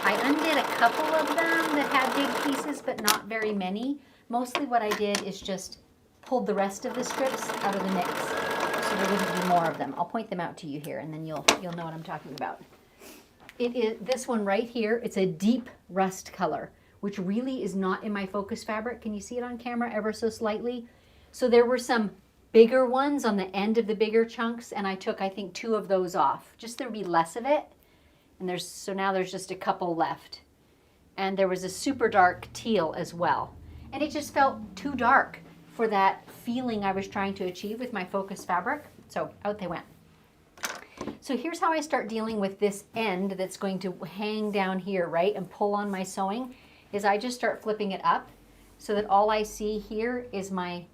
Speaker 1: I undid a couple of them that had big pieces, but not very many. Mostly what I did is just pulled the rest of the strips out of the mix so there wouldn't be more of them. I'll point them out to you here, and then you'll know what I'm talking about. It is this one right here. It's a deep rust color, which really is not in my focus fabric. Can you see it on camera ever so slightly? So there were some bigger ones on the end of the bigger chunks, and I took, I think, 2 of those off. Just there would be less of it. And so now there's just a couple left. And there was a super dark teal as well. And it just felt too dark for that feeling I was trying to achieve with my focus fabric. So out they went. So here's how I start dealing with this end that's going to hang down here, right, and pull on my sewing, is I just start flipping it up so that all I see here is my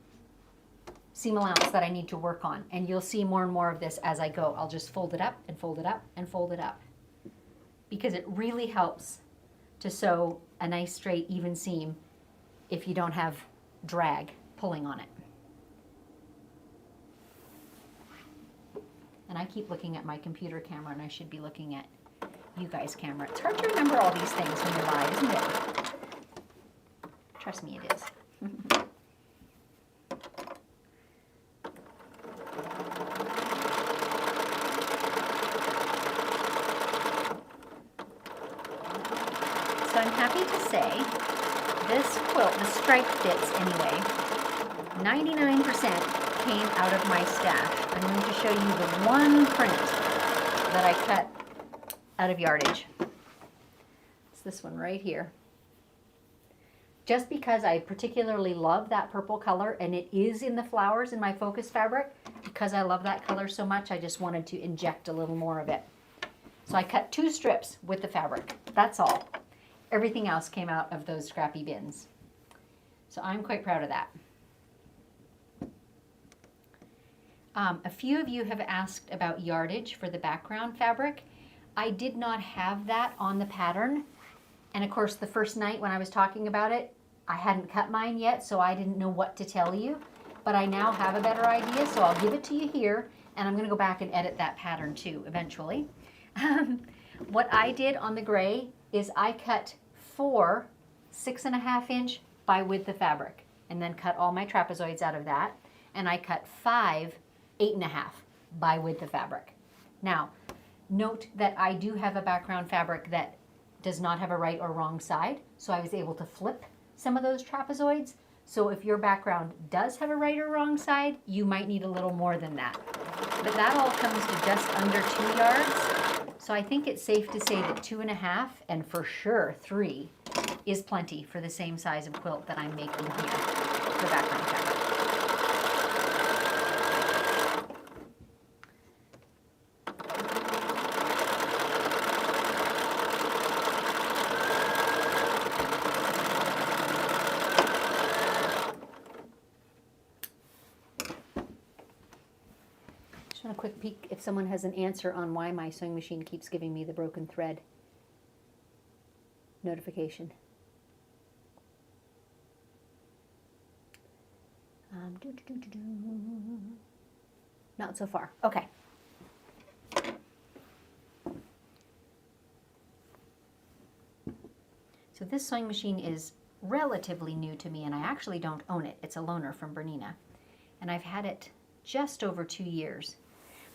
Speaker 1: seam allowance that I need to work on. And you'll see more and more of this as I go. I'll just fold it up and fold it up and fold it up, because it really helps to sew a nice straight even seam if you don't have drag pulling on it. And I keep looking at my computer camera, and I should be looking at you guys' camera. It's hard to remember all these things when you're live, isn't it? Trust me, it is. So I'm happy to say this quilt, the striped bits anyway, 99% came out of my stash. I'm going to show you the one print that I cut out of yardage. It's this one right here. Just because I particularly love that purple color, and it is in the flowers in my focus fabric, because I love that color so much, I just wanted to inject a little more of it. So I cut 2 strips with the fabric. That's all. Everything else came out of those scrappy bins. So I'm quite proud of that. A few of you have asked about yardage for the background fabric. I did not have that on the pattern. And of course, the first night when I was talking about it, I hadn't cut mine yet, so I didn't know what to tell you. But I now have a better idea, so I'll give it to you here. And I'm going to go back and edit that pattern too, eventually. What I did on the gray is I cut 4 6.5 inch by width of fabric, and then cut all my trapezoids out of that. And I cut 5 8.5 by width of fabric. Now, note that I do have a background fabric that does not have a right or wrong side, so I was able to flip some of those trapezoids. So if your background does have a right or wrong side, you might need a little more than that. But that all comes to just under 2 yards. So I think it's safe to say that 2.5 and for sure 3 is plenty for the same size of quilt that I'm making here for background fabric. quick peek if someone has an answer on why my sewing machine keeps giving me the broken thread notification. Not so far. Okay. So this sewing machine is relatively new to me, and I actually don't own it. It's a loaner from Bernina, and I've had it just over 2 years.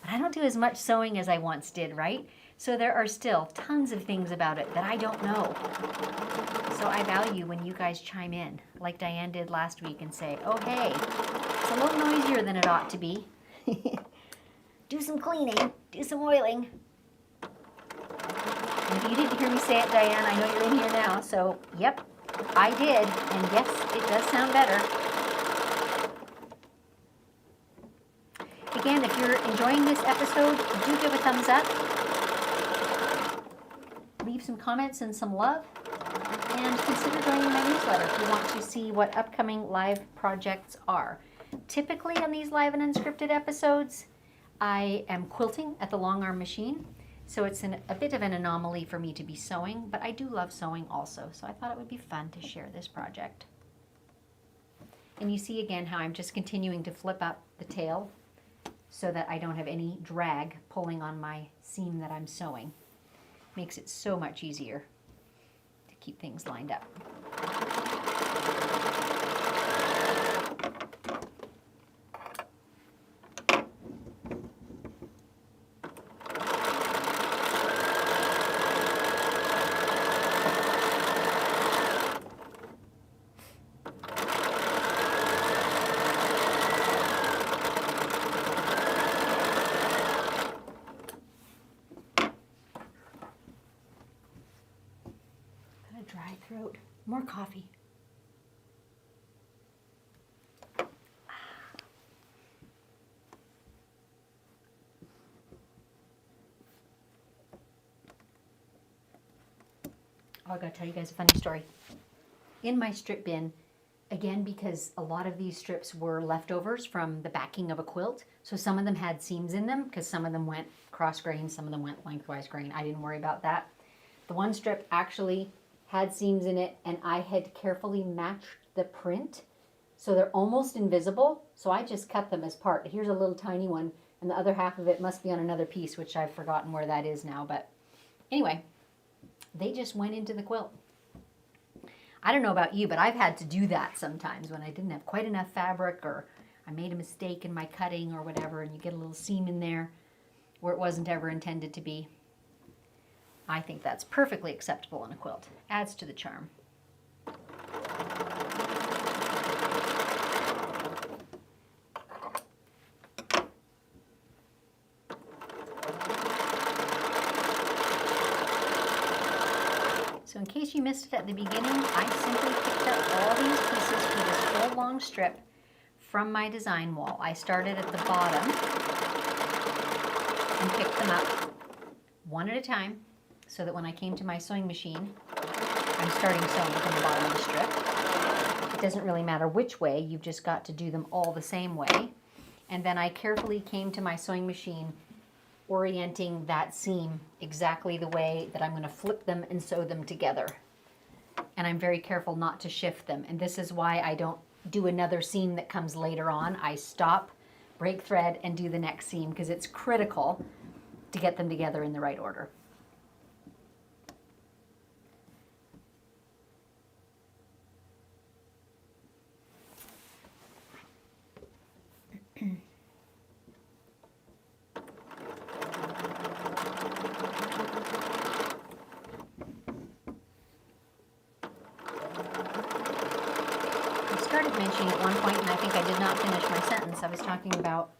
Speaker 1: But I don't do as much sewing as I once did, right? So there are still tons of things about it that I don't know. So I value when you guys chime in, like Diane did last week, and say, oh hey, it's a little noisier than it ought to be. Do some cleaning, do some oiling. And if you didn't hear me say it, Diane, I know you're in here now, so yep, I did, and yes, it does sound better. Again, if you're enjoying this episode, do give a thumbs up. Leave some comments and some love, and consider joining my newsletter if you want to see what upcoming live projects are. Typically on these live and unscripted episodes, I am quilting at the long arm machine, so it's a bit of an anomaly for me to be sewing, but I do love sewing also, so I thought it would be fun to share this project. And you see again how I'm just continuing to flip up the tail so that I don't have any drag pulling on my seam that I'm sewing. Makes it so much easier to keep things lined up. Dry throat. More coffee. Oh, I gotta tell you guys a funny story. In my strip bin, again, because a lot of these strips were leftovers from the backing of a quilt, so some of them had seams in them because some of them went cross grain, some of them went lengthwise grain. I didn't worry about that. The one strip actually had seams in it, and I had carefully matched the print so they're almost invisible, so I just cut them as part. Here's a little tiny one, and the other half of it must be on another piece, which I've forgotten where that is now, but anyway, they just went into the quilt. I don't know about you, but I've had to do that sometimes when I didn't have quite enough fabric, or I made a mistake in my cutting or whatever, and you get a little seam in there where it wasn't ever intended to be. I think that's perfectly acceptable on a quilt. Adds to the charm. So in case you missed it at the beginning, I simply picked up all these pieces for this whole long strip from my design wall. I started at the bottom and picked them up one at a time, so that when I came to my sewing machine, I'm starting sewing from the bottom of the strip. It doesn't really matter which way, you've just got to do them all the same way. And then I carefully came to my sewing machine, orienting that seam exactly the way that I'm going to flip them and sew them together. And I'm very careful not to shift them. And this is why I don't do another seam that comes later on. I stop, break thread, and do the next seam, because it's critical to get them together in the right order. Mentioning at one point, and I think I did not finish my sentence, I was talking about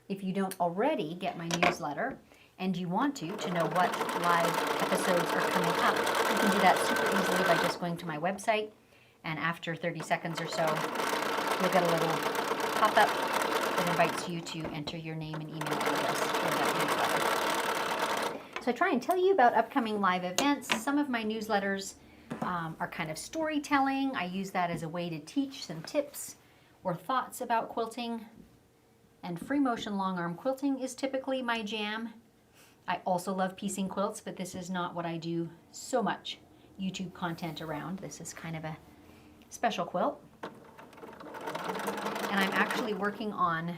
Speaker 1: if you don't already get my newsletter and you want to know what live episodes are coming up, you can do that super easily by just going to my website, and after 30 seconds or so, you'll get a little pop-up that invites you to enter your name and email address for that newsletter. So I try and tell you about upcoming live events. Some of my newsletters are kind of storytelling. I use that as a way to teach some tips or thoughts about quilting. And free motion long arm quilting is typically my jam. I also love piecing quilts, but this is not what I do so much YouTube content around. This is kind of a special quilt. And I'm actually working on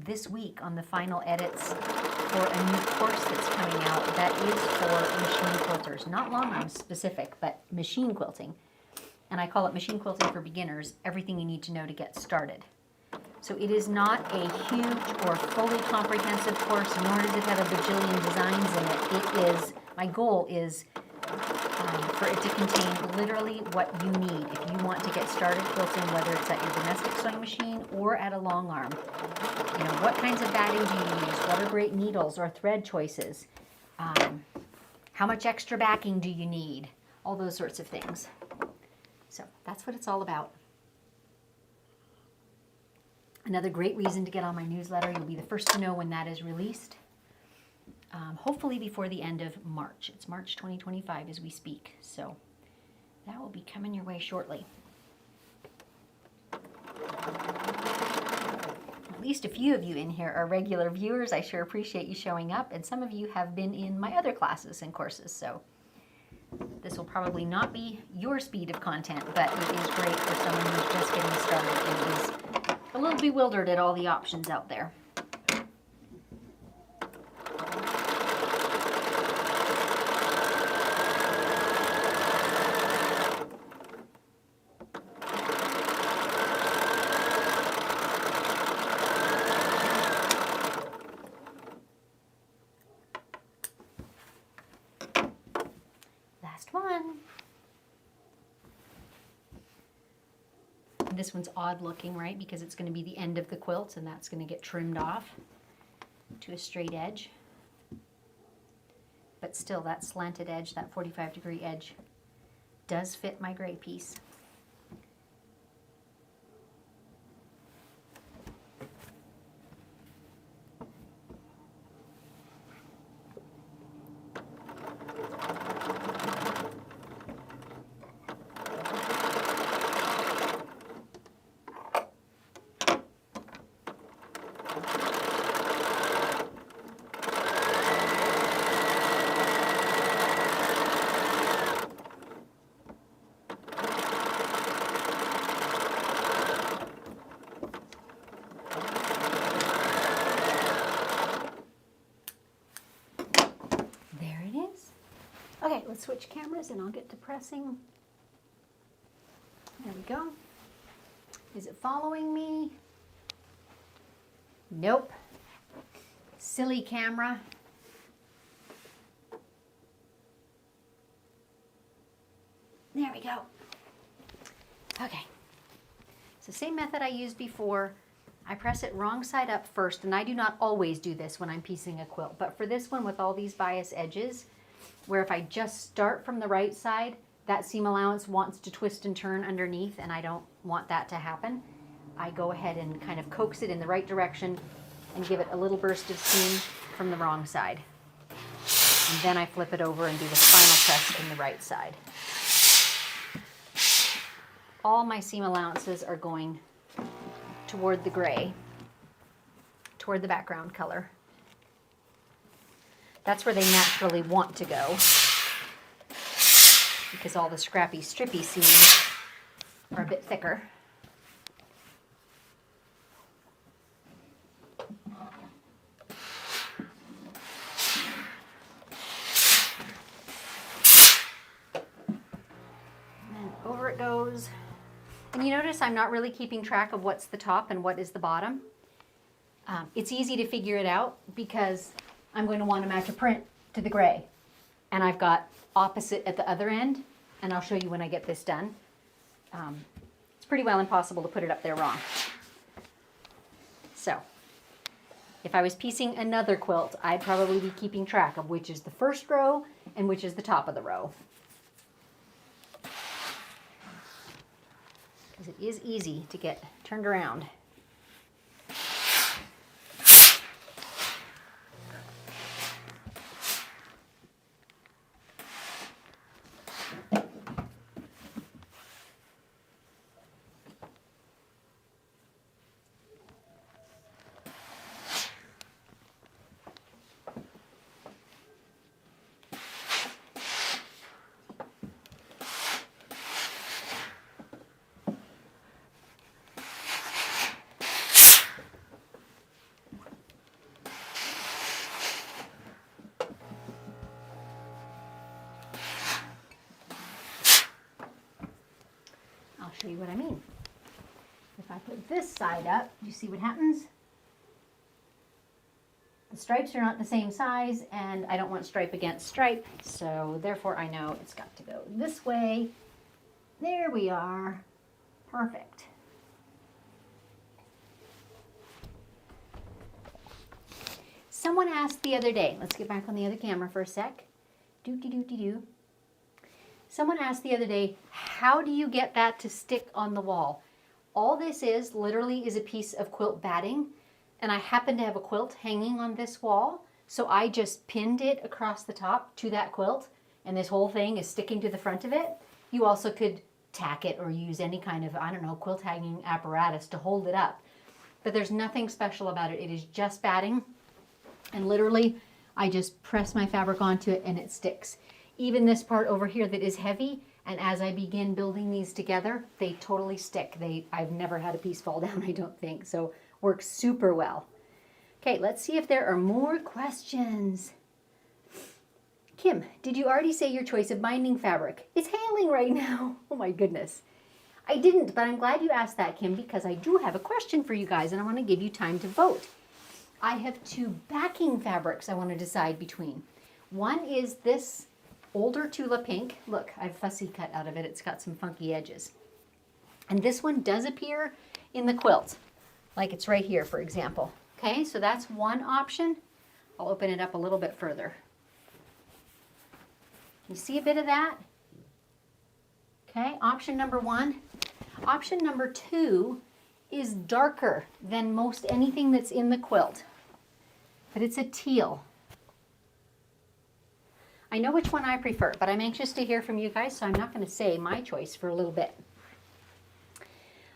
Speaker 1: this week on the final edits for a new course that's coming out that is for machine quilters. Not long arm specific, but machine quilting. And I call it Machine Quilting for Beginners, everything you need to know to get started. So it is not a huge or fully comprehensive course, nor does it have a bajillion designs in it. It is, my goal is for it to contain literally what you need if you want to get started quilting, whether it's at your domestic sewing machine or at a long arm. You know, what kinds of batting do you use? What are great needles or thread choices? How much extra backing do you need? All those sorts of things. So that's what it's all about. Another great reason to get on my newsletter. You'll be the first to know when that is released. Hopefully before the end of March. It's March 2025 as we speak. So that will be coming your way shortly. At least a few of you in here are regular viewers. I sure appreciate you showing up. And some of you have been in my other classes and courses. So this will probably not be your speed of content, but it is great for someone who's just getting started and is a little bewildered at all the options out there. Last one. This one's odd looking, right? Because it's going to be the end of the quilt and that's going to get trimmed off to a straight edge. But still, that slanted edge, that 45-degree edge, does fit my gray piece. Okay, let's switch cameras and I'll get to pressing. There we go. Is it following me? Nope. Silly camera. There we go. Okay. It's the same method I used before. I press it wrong side up first, and I do not always do this when I'm piecing a quilt, but for this one with all these bias edges, where if I just start from the right side, that seam allowance wants to twist and turn underneath, and I don't want that to happen. I go ahead and kind of coax it in the right direction and give it a little burst of seam from the wrong side. And then I flip it over and do the final press in the right side. All my seam allowances are going toward the gray, toward the background color. That's where they naturally want to go, because all the scrappy, strippy seams are a bit thicker. And over it goes. And you notice I'm not really keeping track of what's the top and what is the bottom. It's easy to figure it out because I'm going to want to match a print to the gray. And I've got opposite at the other end, and I'll show you when I get this done. It's pretty well impossible to put it up there wrong. So, if I was piecing another quilt, I'd probably be keeping track of which is the first row and which is the top of the row. Because it is easy to get turned around. show you what I mean. If I put this side up, you see what happens? The stripes are not the same size, and I don't want stripe against stripe, so therefore I know it's got to go this way. There we are. Perfect. Someone asked the other day, let's get back on the other camera for a sec. Do. Someone asked the other day, how do you get that to stick on the wall? All this is literally is a piece of quilt batting, and I happen to have a quilt hanging on this wall, so I just pinned it across the top to that quilt, and this whole thing is sticking to the front of it. You also could tack it or use any kind of, I don't know, quilt hanging apparatus to hold it up. But there's nothing special about it. It is just batting, and literally I just press my fabric onto it and it sticks. Even this part over here that is heavy, and as I begin building these together, they totally stick. I've never had a piece fall down, I don't think, so works super well. Okay, let's see if there are more questions. Kim, did you already say your choice of binding fabric? It's hailing right now. Oh my goodness. I didn't, but I'm glad you asked that, Kim, because I do have a question for you guys, and I want to give you time to vote. I have two backing fabrics I want to decide between. One is this older Tula pink. Look, I've fussy cut out of it. It's got some funky edges. And this one does appear in the quilt, like it's right here, for example. Okay, so that's one option. I'll open it up a little bit further. You see a bit of that? Okay, option number one. Option number two is darker than most anything that's in the quilt, but it's a teal. I know which one I prefer, but I'm anxious to hear from you guys, so I'm not going to say my choice for a little bit.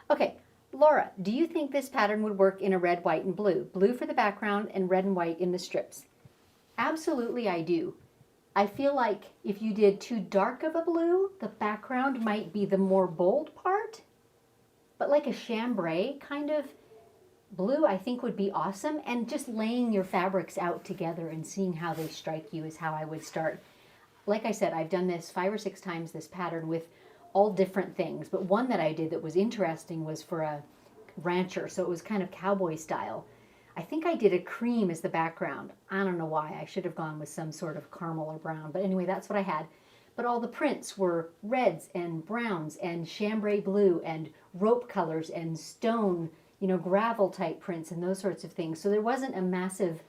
Speaker 1: Okay, Laura, do you think this pattern would work in a red, white, and blue? Blue for the background and red and white in the strips. Absolutely, I do. I feel like if you did too dark of a blue, the background might be the more bold part, but like a chambray kind of blue I think would be awesome, and just laying your fabrics out together and seeing how they strike you is how I would start. Like I said, I've done this 5 or 6 times, this pattern, with all different things, but one that I did that was interesting was for a rancher, so it was kind of cowboy style. I think I did a cream as the background. I don't know why. I should have gone with some sort of caramel or brown, but anyway, that's what I had. But all the prints were reds and browns and chambray blue and rope colors and stone, you know, gravel type prints and those sorts of things. So there wasn't a massive,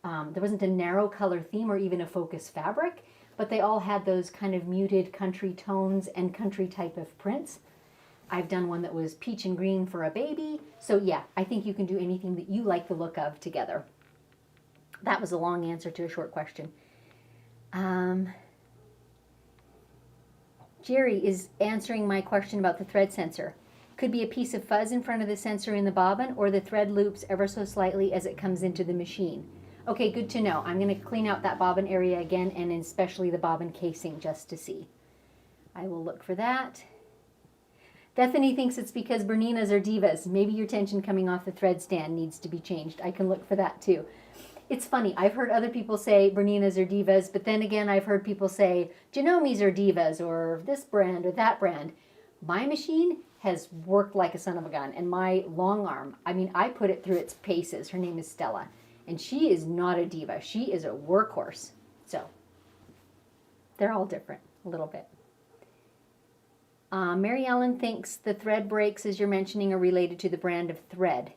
Speaker 1: there wasn't a narrow color theme or even a focus fabric, but they all had those kind of muted country tones and country type of prints. I've done one that was peach and green for a baby. So yeah, I think you can do anything that you like the look of together. That was a long answer to a short question. Jerry is answering my question about the thread sensor. Could be a piece of fuzz in front of the sensor in the bobbin, or the thread loops ever so slightly as it comes into the machine. Okay, good to know. I'm going to clean out that bobbin area again, and especially the bobbin casing, just to see. I will look for that. Bethany thinks it's because Berninas are divas. Maybe your tension coming off the thread stand needs to be changed. I can look for that too. It's funny, I've heard other people say Berninas are divas, but then again I've heard people say Genomes are divas, or this brand or that brand. My machine has worked like a son of a gun, and my long arm, I mean, I put it through its paces. Her name is Stella, and she is not a diva. She is a workhorse. So they're all different a little bit. Mary Ellen thinks the thread breaks, as you're mentioning, are related to the brand of thread.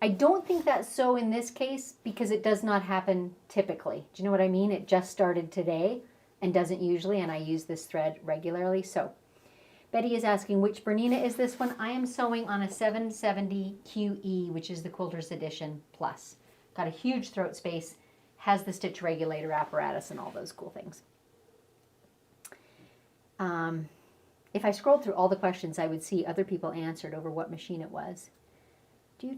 Speaker 1: I don't think that's so in this case, because it does not happen typically. Do you know what I mean? It just started today and doesn't usually, and I use this thread regularly. So Betty is asking, which Bernina is this one? I am sewing on a 770 QE, which is the Quilter's Edition Plus. Got a huge throat space, has the stitch regulator apparatus and all those cool things. If I scrolled through all the questions, I would see other people answered over what machine it was. You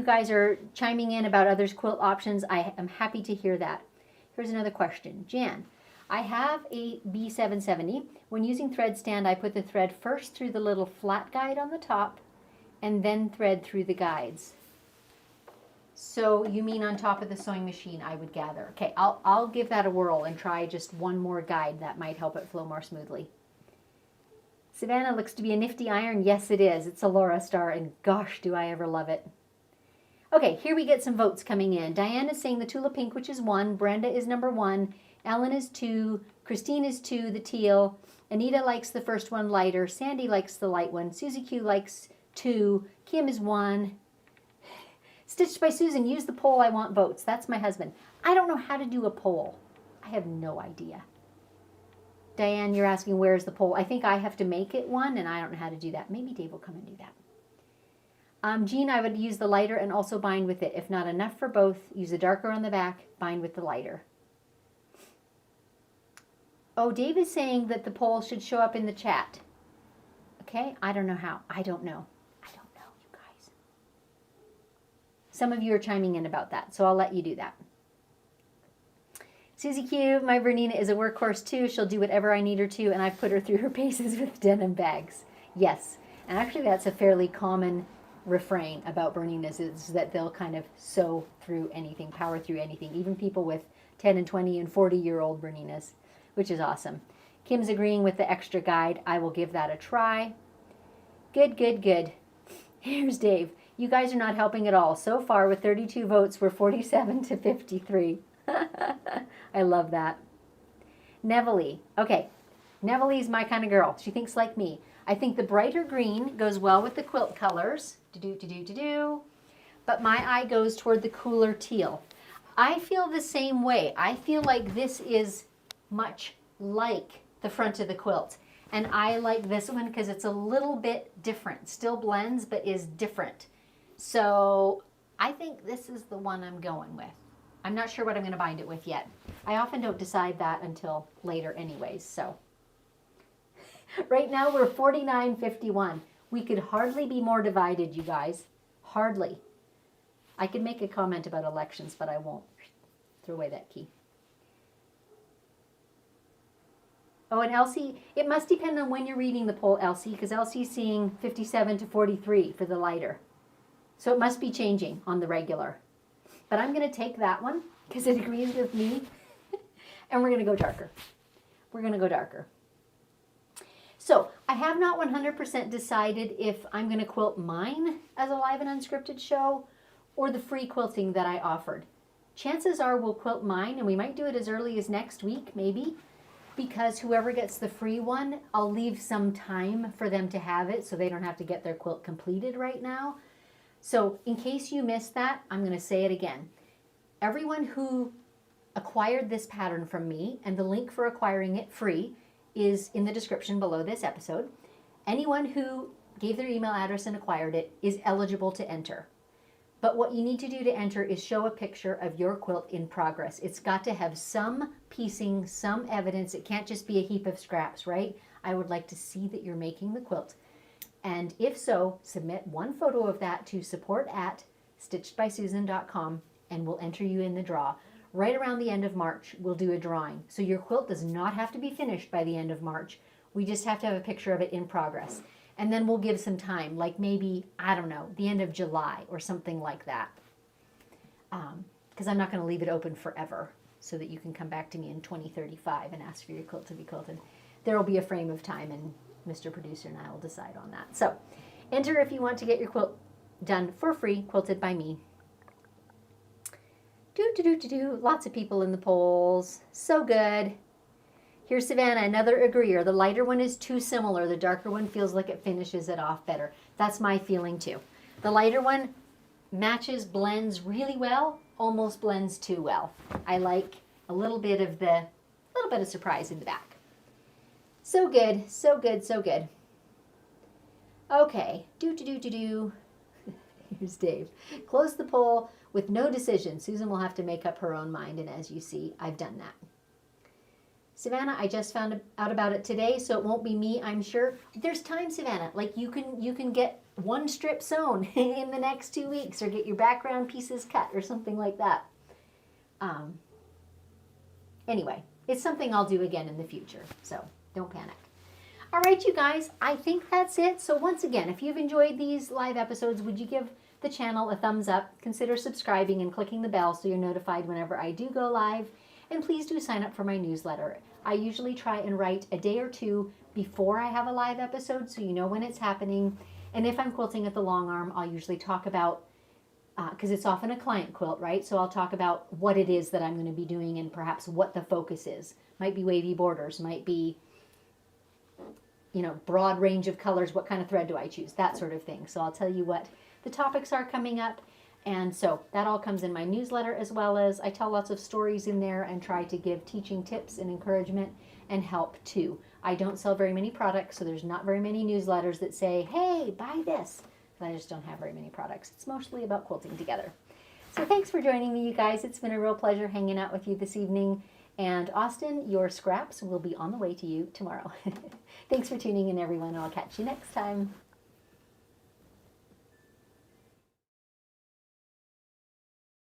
Speaker 1: guys are chiming in about others' quilt options. I am happy to hear that. Here's another question. Jan, I have a B770. When using thread stand, I put the thread first through the little flat guide on the top and then thread through the guides. So you mean on top of the sewing machine, I would gather. Okay, I'll give that a whirl and try just one more guide. That might help it flow more smoothly. Savannah, looks to be a nifty iron. Yes, it is. It's a Laura Star, and gosh, do I ever love it. Okay, here we get some votes coming in. Diane is saying the Tulip Pink, which is 1. Brenda is number 1. Ellen is 2. Christine is 2, the teal. Anita likes the first one lighter. Sandy likes the light one. Susie Q likes 2. Kim is 1. Stitched by Susan, use the poll. I want votes. That's my husband. I don't know how to do a poll. I have no idea. Diane, you're asking where's the poll. I think I have to make it one, and I don't know how to do that. Maybe Dave will come and do that. Jean, I would use the lighter and also bind with it. If not enough for both, use the darker on the back, bind with the lighter. Oh, Dave is saying that the poll should show up in the chat. Okay, I don't know how. I don't know. I don't know, you guys. Some of you are chiming in about that, so I'll let you do that. Susie Q, my Bernina is a workhorse too. She'll do whatever I need her to, and I've put her through her paces with denim bags. Yes, and actually that's a fairly common refrain about Berninas, is that they'll kind of sew through anything, power through anything, even people with 10 and 20 and 40-year-old Berninas, which is awesome. Kim's agreeing with the extra guide. I will give that a try. Good, good, good. Here's Dave. You guys are not helping at all. So far, with 32 votes, we're 47 to 53. I love that. Neville. Okay, Neville's my kind of girl. She thinks like me. I think the brighter green goes well with the quilt colors. But my eye goes toward the cooler teal. I feel the same way. I feel like this is much like the front of the quilt. And I like this one because it's a little bit different. Still blends, but is different. So I think this is the one I'm going with. I'm not sure what I'm going to bind it with yet. I often don't decide that until later anyways, so. Right now we're 49-51. We could hardly be more divided, you guys. Hardly. I could make a comment about elections, but I won't. Throw away that key. Oh, and Elsie, it must depend on when you're reading the poll, Elsie, because Elsie's seeing 57 to 43 for the lighter. So it must be changing on the regular. But I'm going to take that one because it agrees with me. And we're going to go darker. We're going to go darker. So I have not 100% decided if I'm going to quilt mine as a live and unscripted show or the free quilting that I offered. Chances are we'll quilt mine, and we might do it as early as next week, maybe, because whoever gets the free one, I'll leave some time for them to have it so they don't have to get their quilt completed right now. So in case you missed that, I'm going to say it again. Everyone who acquired this pattern from me, and the link for acquiring it free is in the description below this episode. Anyone who gave their email address and acquired it is eligible to enter. But what you need to do to enter is show a picture of your quilt in progress. It's got to have some piecing, some evidence. It can't just be a heap of scraps, right? I would like to see that you're making the quilt. And if so, submit one photo of that to support@StitchedBySusan.com and we'll enter you in the draw. Right around the end of March, we'll do a drawing. So your quilt does not have to be finished by the end of March. We just have to have a picture of it in progress. And then we'll give some time, like maybe, I don't know, the end of July or something like that. Because I'm not going to leave it open forever so that you can come back to me in 2035 and ask for your quilt to be quilted. There will be a frame of time, and Mr. Producer and I will decide on that. So enter if you want to get your quilt done for free, quilted by me. Lots of people in the polls. So good. Here's Savannah, another agreeer. The lighter one is too similar. The darker one feels like it finishes it off better. That's my feeling too. The lighter one matches, blends really well, almost blends too well. I like a little bit of surprise in the back. So good, so good, so good. Okay, Here's Dave. Close the poll with no decision. Susan will have to make up her own mind, and as you see, I've done that. Savannah, I just found out about it today, so it won't be me, I'm sure. There's time, Savannah. Like you can get one strip sewn in the next 2 weeks, or get your background pieces cut, or something like that. Anyway, it's something I'll do again in the future, so don't panic. All right, you guys, I think that's it. So once again, if you've enjoyed these live episodes, would you give the channel a thumbs up, consider subscribing and clicking the bell so you're notified whenever I do go live, and please do sign up for my newsletter. I usually try and write a day or two before I have a live episode so you know when it's happening. And if I'm quilting at the long arm, I'll usually talk about, because it's often a client quilt, right? So I'll talk about what it is that I'm going to be doing and perhaps what the focus is. Might be wavy borders, might be, broad range of colors. What kind of thread do I choose? That sort of thing. So I'll tell you what the topics are coming up. And so that all comes in my newsletter, as well as I tell lots of stories in there and try to give teaching tips and encouragement and help too. I don't sell very many products, so there's not very many newsletters that say, hey, buy this. I just don't have very many products. It's mostly about quilting together. So thanks for joining me, you guys. It's been a real pleasure hanging out with you this evening. And Austin, your scraps will be on the way to you tomorrow. Thanks for tuning in, everyone. I'll catch you next time.